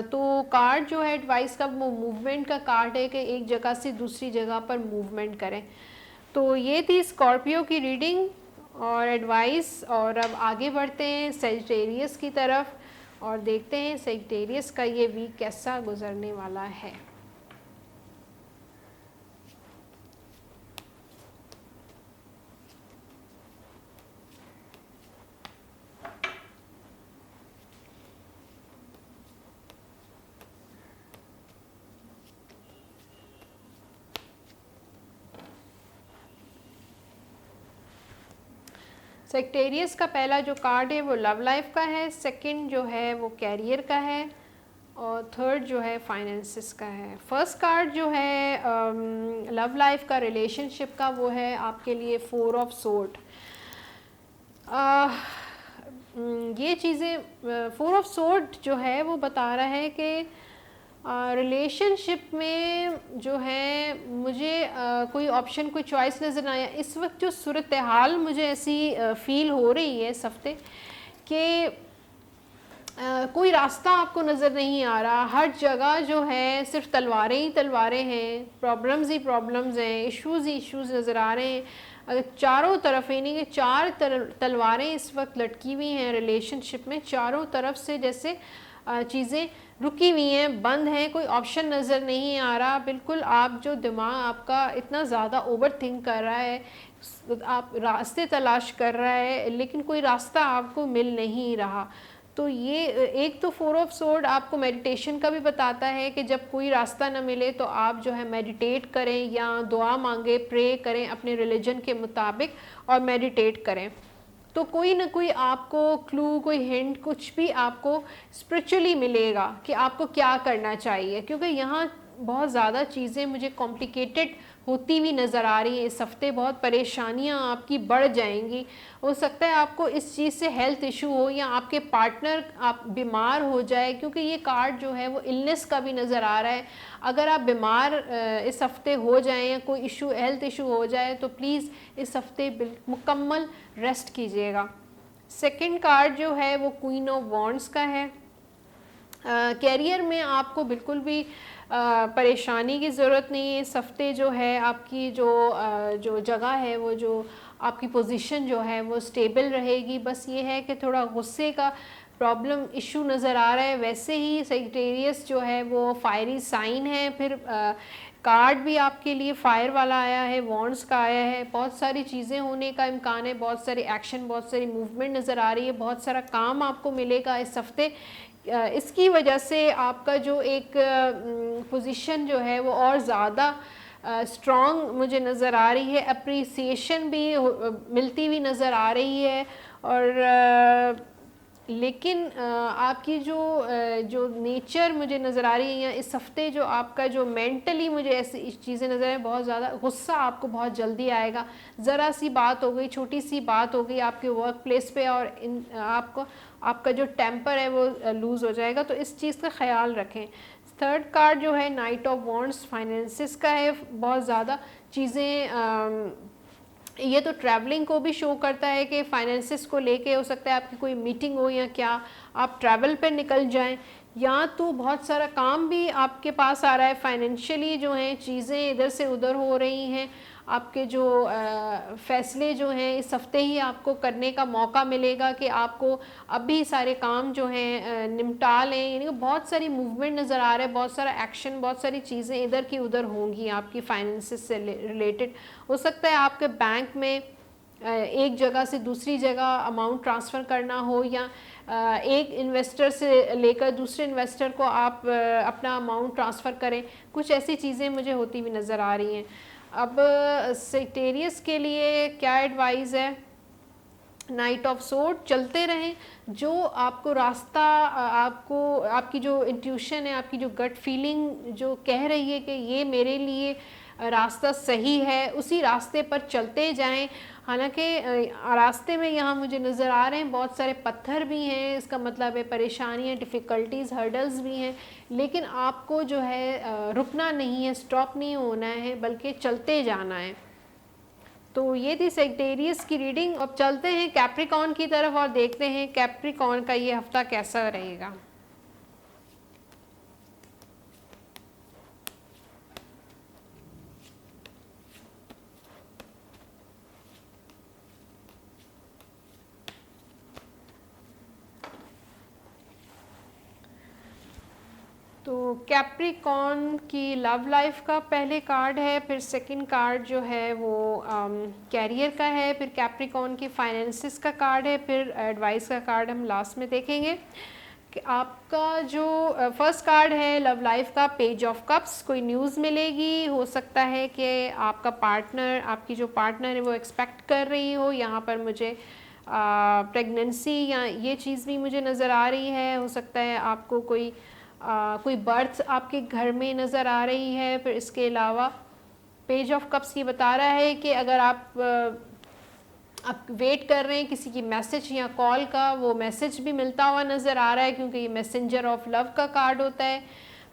तो कार्ड जो है एडवाइस का वो मूवमेंट का कार्ड है कि एक जगह से दूसरी जगह पर मूवमेंट करें। तो ये थी स्कॉर्पियो की रीडिंग और एडवाइस। और अब आगे बढ़ते हैं सजिटेरियस की तरफ और देखते हैं सजिटेरियस का ये वीक कैसा गुजरने वाला है। सेक्टेरियस का पहला जो कार्ड है वो लव लाइफ का है, सेकंड जो है वो कैरियर का है, और थर्ड जो है फाइनेंसिस का है। फर्स्ट कार्ड जो है लव लाइफ का, रिलेशनशिप का, वो है आपके लिए 4 ऑफ सोर्ड। ये चीज़ें 4 ऑफ सोर्ड जो है वो बता रहा है कि रिलेशनशिप में जो है मुझे कोई ऑप्शन, कोई चॉइस नज़र नहीं आया। इस वक्त जो सूरत हाल मुझे ऐसी फील हो रही है इस हफ्ते कि कोई रास्ता आपको नज़र नहीं आ रहा। हर जगह जो है सिर्फ तलवारें ही तलवारें हैं, प्रॉब्लम्स ही प्रॉब्लम्स हैं, इश्यूज़ ही इश्यूज़ नज़र आ रहे हैं। अगर चारों तरफ, यानी कि 4 तलवारें इस वक्त लटकी हुई हैं रिलेशनशिप में, चारों तरफ से जैसे चीज़ें रुकी हुई हैं, बंद हैं, कोई ऑप्शन नज़र नहीं आ रहा। बिल्कुल आप जो दिमाग आपका इतना ज़्यादा ओवर थिंक कर रहा है, आप रास्ते तलाश कर रहा है, लेकिन कोई रास्ता आपको मिल नहीं रहा। तो ये एक तो 4 ऑफ सोर्ड आपको मेडिटेशन का भी बताता है कि जब कोई रास्ता ना मिले तो आप जो है मेडिटेट करें या दुआ मांगे, प्रे करें अपने रिलीजन के मुताबिक और मेडिटेट करें। तो कोई ना कोई आपको क्लू, कोई हिंट, कुछ भी आपको स्पिरिचुअली मिलेगा कि आपको क्या करना चाहिए, क्योंकि यहाँ बहुत ज़्यादा चीज़ें मुझे कॉम्प्लिकेटेड होती हुई नज़र आ रही है इस हफ्ते। बहुत परेशानियां आपकी बढ़ जाएंगी। हो सकता है आपको इस चीज़ से हेल्थ इशू हो या आपके पार्टनर आप बीमार हो जाए, क्योंकि ये कार्ड जो है वो इलनेस का भी नज़र आ रहा है। अगर आप बीमार इस हफ्ते हो जाएं या कोई इशू हेल्थ इशू हो जाए तो प्लीज़ इस हफ्ते मुकम्मल रेस्ट कीजिएगा। सेकंड कार्ड जो है वो क्वीन ऑफ वॉन्ड्स का है। कैरियर में आपको बिल्कुल भी परेशानी की ज़रूरत नहीं है। इस हफ्ते जो है आपकी जो जगह है, वो जो आपकी पोजीशन जो है वो स्टेबल रहेगी। बस ये है कि थोड़ा गुस्से का प्रॉब्लम इशू नज़र आ रहा है। वैसे ही सेजिटेरियस जो है वो फायरी साइन है। फिर कार्ड भी आपके लिए फायर वाला आया है, वॉन्ड्स का आया है। बहुत सारी चीज़ें होने का इम्कान है, बहुत सारी एक्शन, बहुत सारी मूवमेंट नज़र आ रही है, बहुत सारा काम आपको मिलेगा इस हफ्ते। इसकी वजह से आपका जो एक पोजीशन जो है वो और ज़्यादा स्ट्रॉन्ग मुझे नज़र आ रही है। अप्रिसिएशन भी मिलती हुई नज़र आ रही है। और लेकिन आपकी जो नेचर मुझे नज़र आ रही है, या इस हफ्ते जो आपका जो मेंटली मुझे ऐसी चीज़ें नज़र आए, बहुत ज़्यादा गुस्सा आपको बहुत जल्दी आएगा। ज़रा सी बात हो गई, छोटी सी बात हो गई आपके वर्क प्लेस पे, और आपका जो टेम्पर है वो लूज़ हो जाएगा। तो इस चीज़ का ख्याल रखें। थर्ड कार्ड जो है नाइट ऑफ वॉन्ड्स फाइनेंसिस का है। बहुत ज़्यादा चीज़ें ये तो ट्रैवलिंग को भी शो करता है कि फाइनेंसिस को लेके हो सकता है आपकी कोई मीटिंग हो, या क्या आप ट्रैवल पे निकल जाएं, या तो बहुत सारा काम भी आपके पास आ रहा है। फाइनेंशियली जो हैं चीज़ें इधर से उधर हो रही हैं। आपके जो फ़ैसले जो हैं इस हफ्ते ही आपको करने का मौका मिलेगा कि आपको अभी सारे काम जो हैं निपटा लें। यानी बहुत सारी मूवमेंट नज़र आ रहा है, बहुत सारा एक्शन, बहुत सारी चीज़ें इधर की उधर होंगी आपकी फाइनेंसिस से रिलेटेड। हो सकता है आपके बैंक में एक जगह से दूसरी जगह अमाउंट ट्रांसफ़र करना हो, या एक इन्वेस्टर से लेकर दूसरे इन्वेस्टर को आप अपना अमाउंट ट्रांसफ़र करें। कुछ ऐसी चीज़ें मुझे होती हुई नज़र आ रही हैं। अब सेक्टेरियस के लिए क्या एडवाइस है? नाइट ऑफ सोर्ड, चलते रहें। जो आपको रास्ता आपको आपकी जो इंट्यूशन है, आपकी जो गट फीलिंग जो कह रही है कि ये मेरे लिए रास्ता सही है, उसी रास्ते पर चलते जाएं। हालांकि रास्ते में यहाँ मुझे नज़र आ रहे हैं बहुत सारे पत्थर भी हैं, इसका मतलब है परेशानियाँ, डिफ़िकल्टीज़, हर्डल्स भी हैं, लेकिन आपको जो है रुकना नहीं है, स्टॉप नहीं होना है, बल्कि चलते जाना है। तो ये थी सेक्टेरियस की रीडिंग। अब चलते हैं कैप्रिकॉर्न की तरफ और देखते हैं कैप्रिकॉर्न का ये हफ्ता कैसा रहेगा। तो कैप्रिकॉर्न की लव लाइफ का पहले कार्ड है, फिर सेकंड कार्ड जो है वो कैरियर का है, फिर कैप्रिकॉर्न की फाइनेंसिस का कार्ड है, फिर एडवाइस का कार्ड हम लास्ट में देखेंगे। कि आपका जो फर्स्ट कार्ड है लव लाइफ का, पेज ऑफ कप्स, कोई न्यूज़ मिलेगी। हो सकता है कि आपका पार्टनर, आपकी जो पार्टनर है वो एक्सपेक्ट कर रही हो। यहाँ पर मुझे प्रेगनेंसी या ये चीज़ भी मुझे नज़र आ रही है। हो सकता है आपको कोई बर्थ आपके घर में नज़र आ रही है। फिर इसके अलावा पेज ऑफ कप्स ये बता रहा है कि अगर आप वेट कर रहे हैं किसी की मैसेज या कॉल का, वो मैसेज भी मिलता हुआ नज़र आ रहा है, क्योंकि ये मैसेंजर ऑफ लव का कार्ड होता है।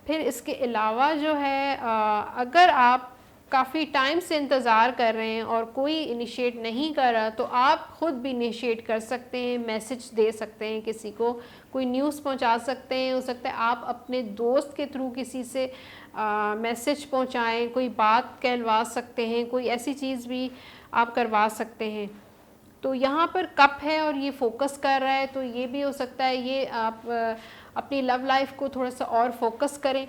फिर इसके अलावा जो है अगर आप काफ़ी टाइम से इंतज़ार कर रहे हैं और कोई इनिशिएट नहीं कर रहा, तो आप ख़ुद भी इनिशिएट कर सकते हैं, मैसेज दे सकते हैं किसी को, कोई न्यूज़ पहुंचा सकते हैं। हो सकता है आप अपने दोस्त के थ्रू किसी से मैसेज पहुंचाएं, कोई बात कहलवा सकते हैं, कोई ऐसी चीज़ भी आप करवा सकते हैं। तो यहाँ पर कप है और ये फोकस कर रहा है, तो ये भी हो सकता है ये आप अपनी लव लाइफ को थोड़ा सा और फोकस करें।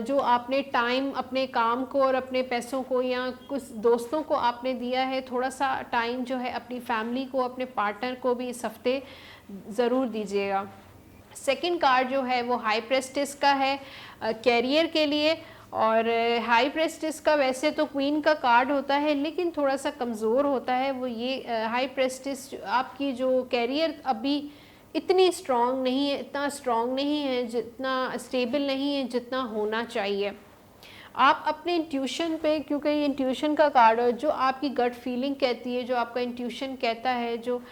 जो आपने टाइम अपने काम को और अपने पैसों को या कुछ दोस्तों को आपने दिया है, थोड़ा सा टाइम जो है अपनी फैमिली को, अपने पार्टनर को भी इस हफ्ते ज़रूर दीजिएगा। सेकंड कार्ड जो है वो हाई प्रेस्टिस का है कैरियर के लिए। और हाई प्रेस्टिस का वैसे तो क्वीन का कार्ड होता है, लेकिन थोड़ा सा कमज़ोर होता है। वो ये हाई प्रेस्टिस आपकी जो कैरियर अभी इतनी स्ट्रॉन्ग नहीं है, इतना स्ट्रॉन्ग नहीं है, जितना स्टेबल नहीं है जितना होना चाहिए। आप अपने इंट्यूशन पे, क्योंकि ये इंट्यूशन का कार्ड है, जो आपकी गट फीलिंग कहती है, जो आपका इंट्यूशन कहता है, जो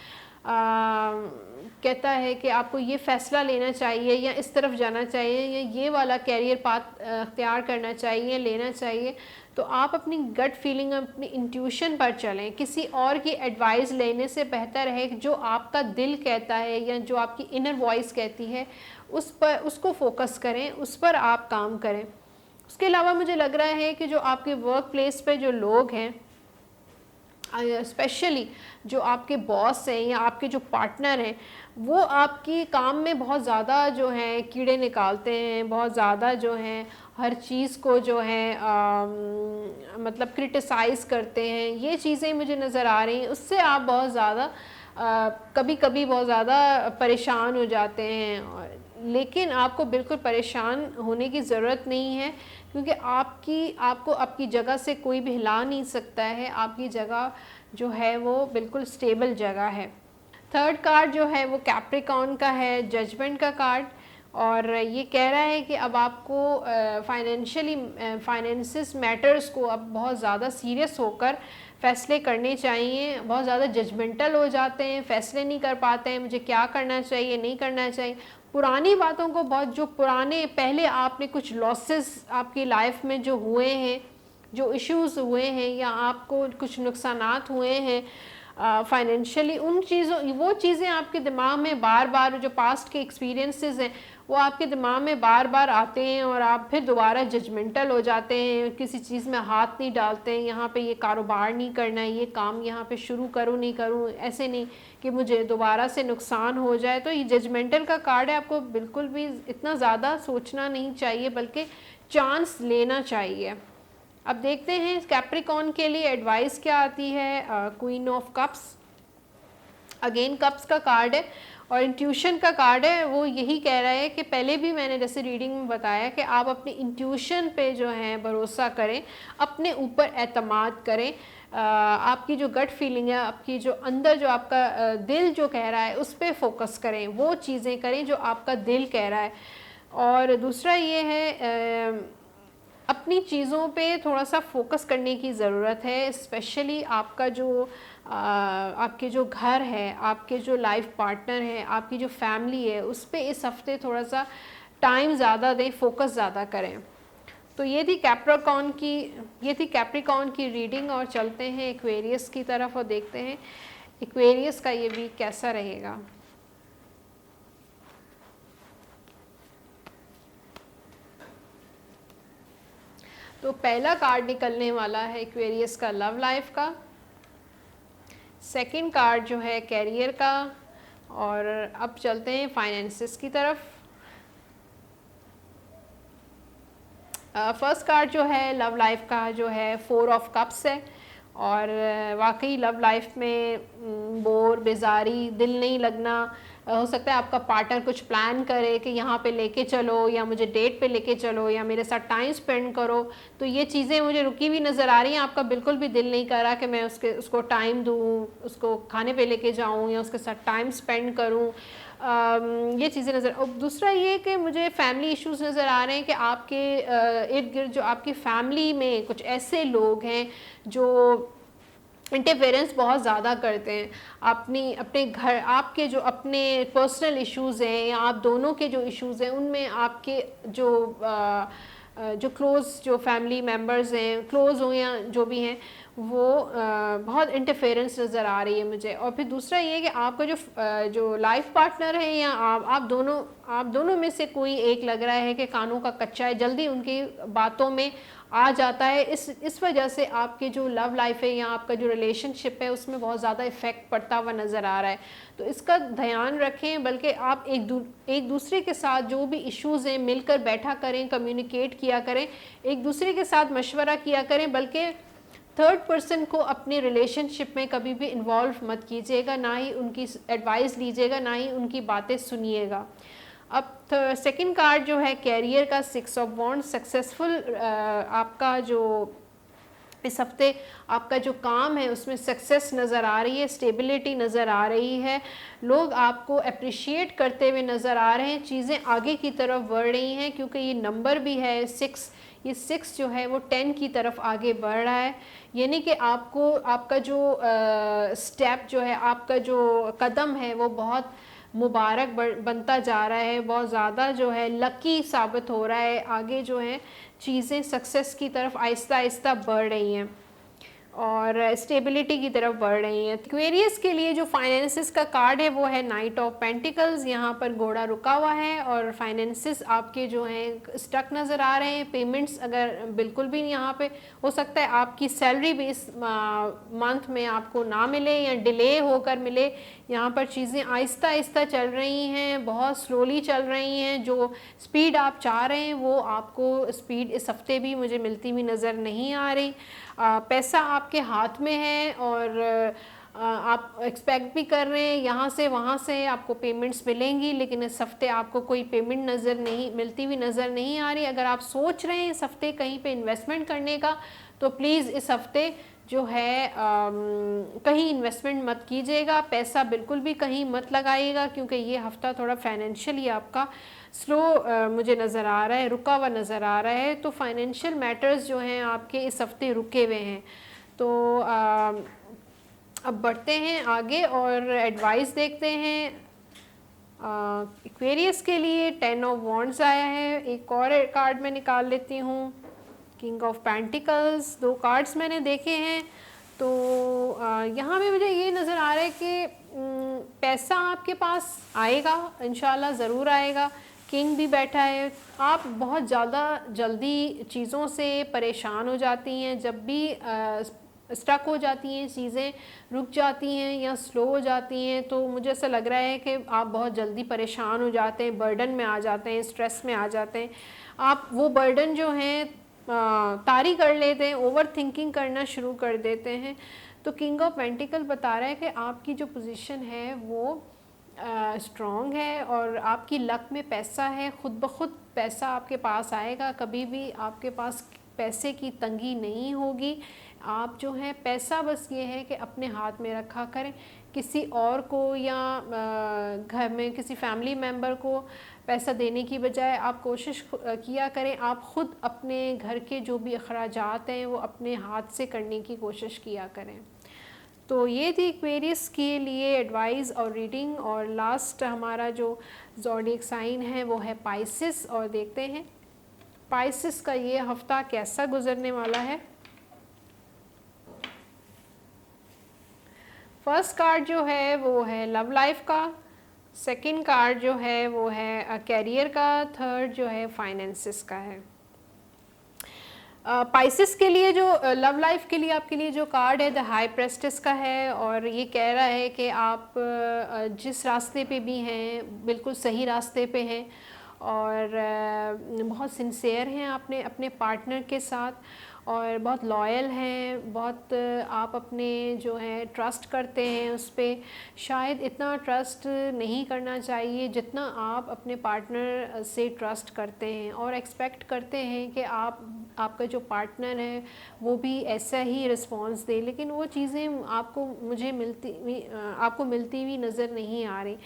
कहता है कि आपको ये फ़ैसला लेना चाहिए या इस तरफ जाना चाहिए या ये वाला कैरियर पाथ अख्तियार करना चाहिए, लेना चाहिए, तो आप अपनी गट फीलिंग, अपनी इंट्यूशन पर चलें। किसी और की एडवाइस लेने से बेहतर है कि जो आपका दिल कहता है या जो आपकी इनर वॉइस कहती है उस पर, उसको फोकस करें, उस पर आप काम करें। उसके अलावा मुझे लग रहा है कि जो आपके वर्क प्लेस पे जो लोग हैं, स्पेशली जो आपके बॉस हैं या आपके जो पार्टनर हैं, वो आपकी काम में बहुत ज़्यादा जो है कीड़े निकालते हैं, बहुत ज़्यादा जो हैं हर चीज़ को जो है मतलब क्रिटिसाइज़ करते हैं। ये चीज़ें मुझे नज़र आ रही हैं, उससे आप बहुत ज़्यादा कभी कभी बहुत ज़्यादा परेशान हो जाते हैं। लेकिन आपको बिल्कुल परेशान होने की ज़रूरत नहीं है, क्योंकि आपको आपकी जगह से कोई भी हिला नहीं सकता है। आपकी जगह जो है वो बिल्कुल स्टेबल जगह है। थर्ड कार्ड जो है वो कैप्रिकॉर्न का है, जजमेंट का कार्ड, और ये कह रहा है कि अब आपको फाइनेंसिस मैटर्स को अब बहुत ज़्यादा सीरियस होकर फ़ैसले करने चाहिए। बहुत ज़्यादा जजमेंटल हो जाते हैं, फ़ैसले नहीं कर पाते हैं, मुझे क्या करना चाहिए, नहीं करना चाहिए। पुरानी बातों को बहुत, जो पुराने पहले आपने कुछ लॉसेस आपकी लाइफ में जो हुए हैं, जो इश्यूज़ हुए हैं या आपको कुछ नुकसानात हुए हैं फाइनेंशियली, उन चीज़ों, वो चीज़ें आपके दिमाग में बार बार, जो पास्ट के एक्सपीरियंसेस हैं वो आपके दिमाग में बार बार आते हैं और आप फिर दोबारा जजमेंटल हो जाते हैं, किसी चीज़ में हाथ नहीं डालते हैं। यहाँ पे ये कारोबार नहीं करना है, ये काम यहाँ पे शुरू करूँ नहीं करूँ, ऐसे नहीं कि मुझे दोबारा से नुकसान हो जाए। तो ये जजमेंटल का कार्ड है। आपको बिल्कुल भी इतना ज़्यादा सोचना नहीं चाहिए, बल्कि चांस लेना चाहिए। अब देखते हैं कैप्रिकॉर्न के लिए एडवाइस क्या आती है। Queen of cups, again cups का कार्ड है और इंट्यूशन का कार्ड है। वो यही कह रहा है कि पहले भी मैंने जैसे रीडिंग में बताया कि आप अपनी इंट्यूशन पे जो है भरोसा करें, अपने ऊपर एतमाद करें। आपकी जो गट फीलिंग है, आपकी जो अंदर जो आपका दिल जो कह रहा है उस पर फोकस करें, वो चीज़ें करें जो आपका दिल कह रहा है। और दूसरा ये है अपनी चीज़ों पे थोड़ा सा फोकस करने की ज़रूरत है। स्पेशली आपका जो आपके जो घर है, आपके जो लाइफ पार्टनर है, आपकी जो फैमिली है, उस पे इस हफ्ते थोड़ा सा टाइम ज़्यादा दें, फोकस ज़्यादा करें। तो ये थी कैप्रिकॉर्न की रीडिंग। और चलते हैं एक्वेरियस की तरफ और देखते हैं एक्वेरियस का ये वीक कैसा रहेगा। तो पहला कार्ड निकलने वाला है एक्वेरियस का लव लाइफ का, सेकंड कार्ड जो है कैरियर का, और अब चलते हैं फाइनेंसिस की तरफ। फर्स्ट कार्ड जो है लव लाइफ का जो है 4 ऑफ कप्स है, और वाकई लव लाइफ में बोर, बेजारी, दिल नहीं लगना, हो सकता है आपका पार्टनर कुछ प्लान करे कि यहाँ पे लेके चलो या मुझे डेट पे लेके चलो या मेरे साथ टाइम स्पेंड करो। तो ये चीज़ें मुझे रुकी हुई नज़र आ रही हैं। आपका बिल्कुल भी दिल नहीं कर रहा कि मैं उसको टाइम दूँ, उसको खाने पे लेके जाऊँ या उसके साथ टाइम स्पेंड करूँ। ये चीज़ें नज़र। और दूसरा ये कि मुझे फैमिली इश्यूज़ नज़र आ रहे हैं कि आपके इर्द गिर्द जो आपकी फैमिली में कुछ ऐसे लोग हैं जो इंटरफेरेंस बहुत ज़्यादा करते हैं अपने घर, आपके जो अपने पर्सनल इश्यूज़ हैं या आप दोनों के जो इश्यूज़ हैं उनमें आपके जो क्लोज़ जो फैमिली मेम्बर्स हैं, क्लोज़ हो या जो भी हैं, वो बहुत इंटरफेरेंस नज़र आ रही है मुझे। और फिर दूसरा ये कि आपका जो लाइफ पार्टनर है या आप दोनों में से कोई एक लग रहा है कि कानों का कच्चा है, जल्दी उनकी बातों में आ जाता है। इस वजह से आपके जो लव लाइफ है या आपका जो रिलेशनशिप है उसमें बहुत ज़्यादा इफ़ेक्ट पड़ता हुआ नज़र आ रहा है। तो इसका ध्यान रखें, बल्कि आप एक दूसरे के साथ जो भी इश्यूज़ हैं मिलकर बैठा करें, कम्युनिकेट किया करें, एक दूसरे के साथ मशवरा किया करें, बल्कि थर्ड पर्सन को अपने रिलेशनशिप में कभी भी इन्वॉल्व मत कीजिएगा, ना ही उनकी एडवाइस लीजिएगा, ना ही उनकी बातें सुनिएगा। अब सेकंड कार्ड जो है कैरियर का 6 ऑफ वॉन्ड्स, सक्सेसफुल आपका जो इस हफ्ते आपका जो काम है उसमें सक्सेस नज़र आ रही है, स्टेबिलिटी नज़र आ रही है, लोग आपको अप्रिशिएट करते हुए नज़र आ रहे हैं, चीज़ें आगे की तरफ बढ़ रही हैं क्योंकि ये नंबर भी है 6, ये 6 जो है वो 10 की तरफ आगे बढ़ रहा है। यानी कि आपको आपका जो स्टेप जो है, आपका जो कदम है वो बहुत मुबारक बनता जा रहा है, बहुत ज़्यादा जो है लकी साबित हो रहा है, आगे जो है चीज़ें सक्सेस की तरफ आहिस्ता आहिस्ता बढ़ रही हैं और स्टेबिलिटी की तरफ बढ़ रही हैं। एक्वेरियस के लिए जो फाइनेंसिस का कार्ड है वो है नाइट ऑफ पेंटिकल्स, यहाँ पर घोड़ा रुका हुआ है और फाइनेंसिस आपके जो हैं स्टक नज़र आ रहे हैं। पेमेंट्स अगर बिल्कुल भी यहाँ पे हो सकता है आपकी सैलरी भी इस मंथ में आपको ना मिले या डिले होकर मिले। यहाँ पर चीज़ें आहिस्ता आहिस्ता चल रही हैं, बहुत स्लोली चल रही हैं। जो स्पीड आप चाह रहे हैं वो आपको स्पीड इस हफ्ते भी मुझे मिलती हुई नज़र नहीं आ रही। पैसा आपके हाथ में है और आप एक्सपेक्ट भी कर रहे हैं यहाँ से वहाँ से आपको पेमेंट्स मिलेंगी, लेकिन इस हफ्ते आपको कोई पेमेंट मिलती हुई नज़र नहीं आ रही। अगर आप सोच रहे हैं इस हफ्ते कहीं पे इन्वेस्टमेंट करने का तो प्लीज़ इस हफ्ते जो है कहीं इन्वेस्टमेंट मत कीजिएगा, पैसा बिल्कुल भी कहीं मत लगाइएगा क्योंकि ये हफ्ता थोड़ा फाइनेंशियली आपका स्लो मुझे नज़र आ रहा है, रुका हुआ नज़र आ रहा है। तो फाइनेंशियल मैटर्स जो हैं आपके इस हफ्ते रुके हुए हैं। तो अब बढ़ते हैं आगे और एडवाइस देखते हैं। एक्वेरियस के लिए 10 ऑफ वॉन्ड्स आया है। एक और कार्ड मैं निकाल लेती हूँ, किंग ऑफ पेंटिकल्स। 2 कार्ड्स मैंने देखे हैं तो यहाँ पे मुझे ये नज़र आ रहा है कि पैसा आपके पास आएगा, इंशाल्लाह ज़रूर आएगा। किंग भी बैठा है। आप बहुत ज़्यादा जल्दी चीज़ों से परेशान हो जाती हैं, जब भी स्टक हो जाती हैं, चीज़ें रुक जाती हैं या स्लो हो जाती हैं तो मुझे ऐसा लग रहा है कि आप बहुत जल्दी परेशान हो जाते हैं, बर्डन में आ जाते हैं, स्ट्रेस में आ जाते हैं। आप वो बर्डन जो हैं तारी कर लेते हैं, ओवर थिंकिंग करना शुरू कर देते हैं। तो किंग ऑफ पेंटिकल बता रहा है कि आपकी जो पोजीशन है वो स्ट्रॉन्ग है और आपकी लक में पैसा है, खुद ब खुद पैसा आपके पास आएगा, कभी भी आपके पास पैसे की तंगी नहीं होगी। आप जो है पैसा बस ये है कि अपने हाथ में रखा करें, किसी और को या घर में किसी फैमिली मेम्बर को पैसा देने की बजाय आप कोशिश किया करें आप ख़ुद अपने घर के जो भी अखराजात हैं वो अपने हाथ से करने की कोशिश किया करें। तो ये थी एक्वेरियस के लिए एडवाइस और रीडिंग। और लास्ट हमारा जो ज़ोडिएक साइन है वो है पाइसिस, और देखते हैं पाइसिस का ये हफ्ता कैसा गुजरने वाला है। फर्स्ट कार्ड जो है वो है लव लाइफ का, सेकंड कार्ड जो है वो है कैरियर का, थर्ड जो है फाइनेंसिस का है। पाइसिस के लिए जो लव लाइफ के लिए आपके लिए जो कार्ड है द हाई प्रेस्टिस का है, और ये कह रहा है कि आप जिस रास्ते पे भी हैं बिल्कुल सही रास्ते पे हैं और बहुत सिंसियर हैं आपने अपने पार्टनर के साथ, और बहुत लॉयल हैं, बहुत आप अपने जो है ट्रस्ट करते हैं उस पर। शायद इतना ट्रस्ट नहीं करना चाहिए जितना आप अपने पार्टनर से ट्रस्ट करते हैं, और एक्सपेक्ट करते हैं कि आपका जो पार्टनर है वो भी ऐसा ही रिस्पॉन्स दे, लेकिन वो चीज़ें आपको मिलती हुई नज़र नहीं आ रही।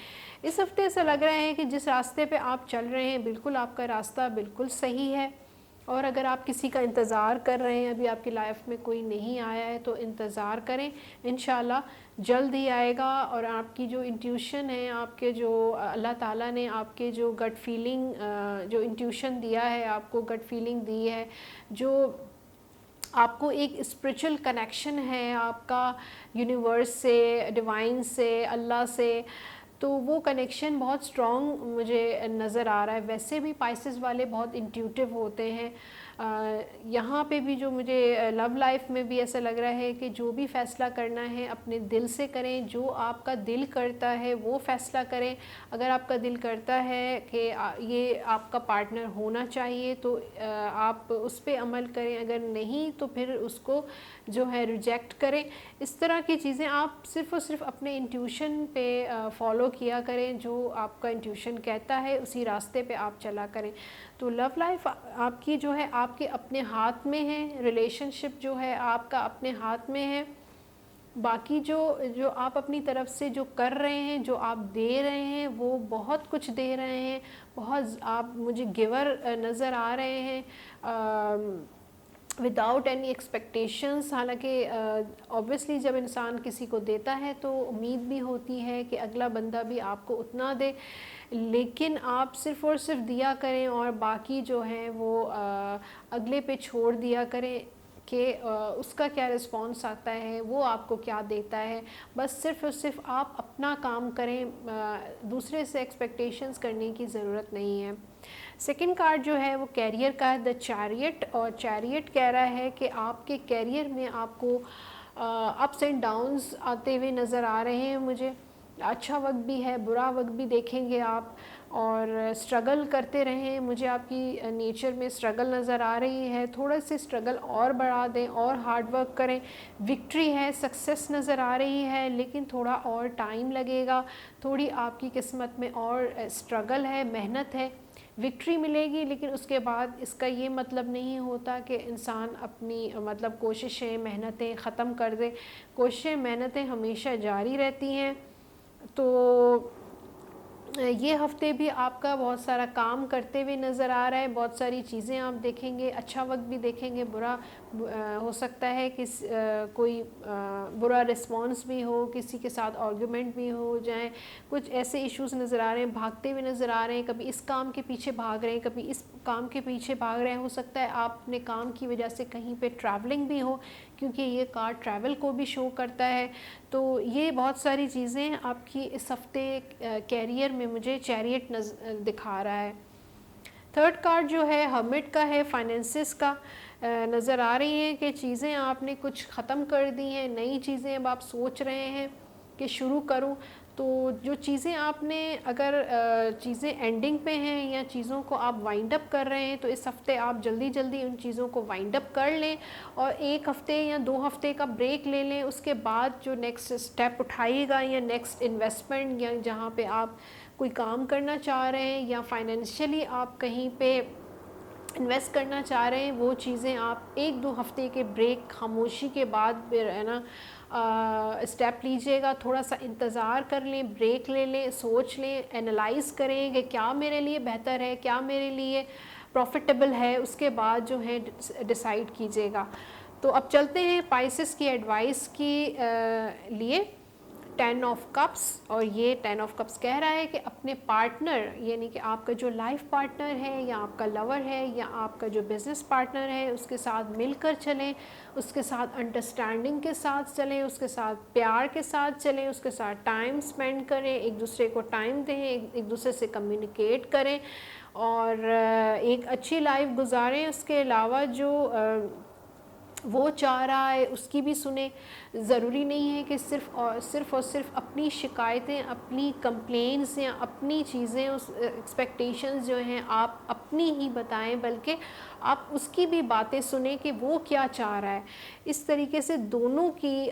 इस हफ्ते ऐसा लग रहा है कि जिस रास्ते पे आप चल रहे हैं बिल्कुल आपका रास्ता बिल्कुल सही है, और अगर आप किसी का इंतज़ार कर रहे हैं, अभी आपकी लाइफ में कोई नहीं आया है तो इंतज़ार करें, इंशाल्लाह जल्द ही आएगा। और आपकी जो इंट्यूशन है, आपके जो अल्लाह ताला ने आपके जो गट फीलिंग जो इंट्यूशन दिया है, आपको गट फीलिंग दी है, जो आपको एक स्पिरिचुअल कनेक्शन है आपका यूनिवर्स से, डिवाइन से, अल्लाह से, तो वो कनेक्शन बहुत स्ट्रॉन्ग मुझे नज़र आ रहा है। वैसे भी पाइसेस वाले बहुत इंट्यूटिव होते हैं। यहाँ पे भी जो मुझे लव लाइफ में भी ऐसा लग रहा है कि जो भी फ़ैसला करना है अपने दिल से करें, जो आपका दिल करता है वो फ़ैसला करें। अगर आपका दिल करता है कि ये आपका पार्टनर होना चाहिए तो आप उस पर अमल करें, अगर नहीं तो फिर उसको जो है रिजेक्ट करें। इस तरह की चीज़ें आप सिर्फ़ और सिर्फ अपने इंट्यूशन पे फॉलो किया करें, जो आपका इंट्यूशन कहता है उसी रास्ते पे आप चला करें। तो लव लाइफ आपकी जो है आपके अपने हाथ में है, रिलेशनशिप जो है आपका अपने हाथ में है। बाकी जो जो आप अपनी तरफ से जो कर रहे हैं, जो आप दे रहे हैं, वो बहुत कुछ दे रहे हैं, बहुत आप मुझे गिवर नज़र आ रहे हैं विदाउट एनी एक्सपेक्टेशंस। हालांकि ऑब्वियसली जब इंसान किसी को देता है तो उम्मीद भी होती है कि अगला बंदा भी आपको उतना दे, लेकिन आप सिर्फ़ और सिर्फ दिया करें और बाकी जो है वो अगले पे छोड़ दिया करें कि उसका क्या रिस्पॉन्स आता है, वो आपको क्या देता है। बस सिर्फ़ और सिर्फ आप अपना काम करें, दूसरे से एक्सपेक्टेशंस करने की ज़रूरत नहीं है। सेकंड कार्ड जो है वो कैरियर का है, द चैरियट, और चैरियट कह रहा है कि आपके कैरियर में आपको अप्स एंड डाउन्स आते हुए नज़र आ रहे हैं। मुझे अच्छा वक्त भी है, बुरा वक्त भी देखेंगे आप, और स्ट्रगल करते रहें। मुझे आपकी नेचर में स्ट्रगल नज़र आ रही है, थोड़ा सी स्ट्रगल और बढ़ा दें और हार्ड वर्क करें। विक्ट्री है, सक्सेस नज़र आ रही है, लेकिन थोड़ा और टाइम लगेगा, थोड़ी आपकी किस्मत में और स्ट्रगल है, मेहनत है। विक्ट्री मिलेगी, लेकिन उसके बाद इसका ये मतलब नहीं होता कि इंसान अपनी मतलब कोशिशें मेहनतें ख़त्म कर दे। कोशिशें मेहनतें हमेशा जारी रहती हैं। तो ये हफ़्ते भी आपका बहुत सारा काम करते हुए नज़र आ रहा है, बहुत सारी चीज़ें आप देखेंगे, अच्छा वक्त भी देखेंगे, बुरा हो सकता है कि कोई बुरा रिस्पॉन्स भी हो, किसी के साथ आर्गुमेंट भी हो जाए, कुछ ऐसे इश्यूज़ नज़र आ रहे हैं, भागते हुए नज़र आ रहे हैं, कभी इस काम के पीछे भाग रहे हैं, कभी इस काम के पीछे भाग रहे हैं। हो सकता है आप अपने काम की वजह से कहीं पे ट्रैवलिंग भी हो, क्योंकि ये कार्ड ट्रैवल को भी शो करता है। तो ये बहुत सारी चीज़ें आपकी इस हफ्ते कैरियर में मुझे चैरियट दिखा रहा है। थर्ड कार्ड जो है हर्मिट का है, फाइनेंसिस का। नज़र आ रही हैं कि चीज़ें आपने कुछ ख़त्म कर दी हैं, नई चीज़ें अब आप सोच रहे हैं कि शुरू करूं। तो जो चीज़ें आपने अगर चीज़ें एंडिंग पे हैं या चीज़ों को आप वाइंड अप कर रहे हैं, तो इस हफ़्ते आप जल्दी जल्दी उन चीज़ों को वाइंड अप कर लें और 1 हफ़्ते या 2 हफ़्ते का ब्रेक ले लें। उसके बाद जो नेक्स्ट स्टेप उठाइएगा या नेक्स्ट इन्वेस्टमेंट या जहाँ पे आप कोई काम करना चाह रहे हैं या फाइनेंशियली आप कहीं पे इन्वेस्ट करना चाह रहे हैं, वो चीज़ें आप 1-2 हफ़्ते के ब्रेक खामोशी के बाद फिर है ना स्टेप लीजिएगा। थोड़ा सा इंतज़ार कर लें, ब्रेक ले लें, सोच लें, एनालाइज़ करें कि क्या मेरे लिए बेहतर है, क्या मेरे लिए प्रॉफिटेबल है, उसके बाद जो है डिसाइड कीजिएगा। तो अब चलते हैं पाइसेस की एडवाइस की लिए। 10 ऑफ कप्स, और ये 10 ऑफ कप्स कह रहा है कि अपने पार्टनर यानी कि आपका जो लाइफ पार्टनर है या आपका लवर है या आपका जो बिज़नेस पार्टनर है, उसके साथ मिलकर चलें, उसके साथ अंडरस्टैंडिंग के साथ चलें, उसके साथ प्यार के साथ चलें, उसके साथ टाइम स्पेंड करें, एक दूसरे को टाइम दें, एक दूसरे से कम्युनिकेट करें और एक अच्छी लाइफ गुजारें। उसके अलावा जो वो चाह रहा है उसकी भी सुने। ज़रूरी नहीं है कि सिर्फ़ और सिर्फ अपनी शिकायतें, अपनी कंप्लेंट्स या अपनी चीज़ें, उस एक्सपेक्टेशंस जो हैं आप अपनी ही बताएं, बल्कि आप उसकी भी बातें सुने कि वो क्या चाह रहा है। इस तरीके से दोनों की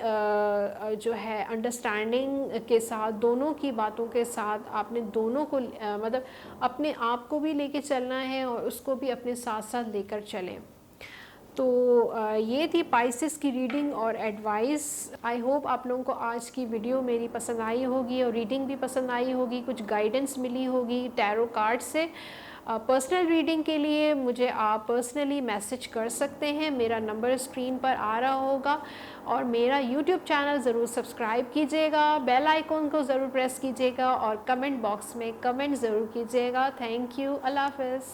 जो है अंडरस्टैंडिंग के साथ, दोनों की बातों के साथ आपने दोनों को मतलब अपने आप को भी लेके चलना है और उसको भी अपने साथ साथ लेकर चलें। तो ये थी पाइसेस की रीडिंग और एडवाइस। आई होप आप लोगों को आज की वीडियो मेरी पसंद आई होगी और रीडिंग भी पसंद आई होगी, कुछ गाइडेंस मिली होगी टैरो कार्ड से। पर्सनल रीडिंग के लिए मुझे आप पर्सनली मैसेज कर सकते हैं, मेरा नंबर स्क्रीन पर आ रहा होगा। और मेरा यूट्यूब चैनल ज़रूर सब्सक्राइब कीजिएगा, बेल आइकॉन को ज़रूर प्रेस कीजिएगा और कमेंट बॉक्स में कमेंट ज़रूर कीजिएगा। थैंक यू, अल्लाह हाफ़िज़।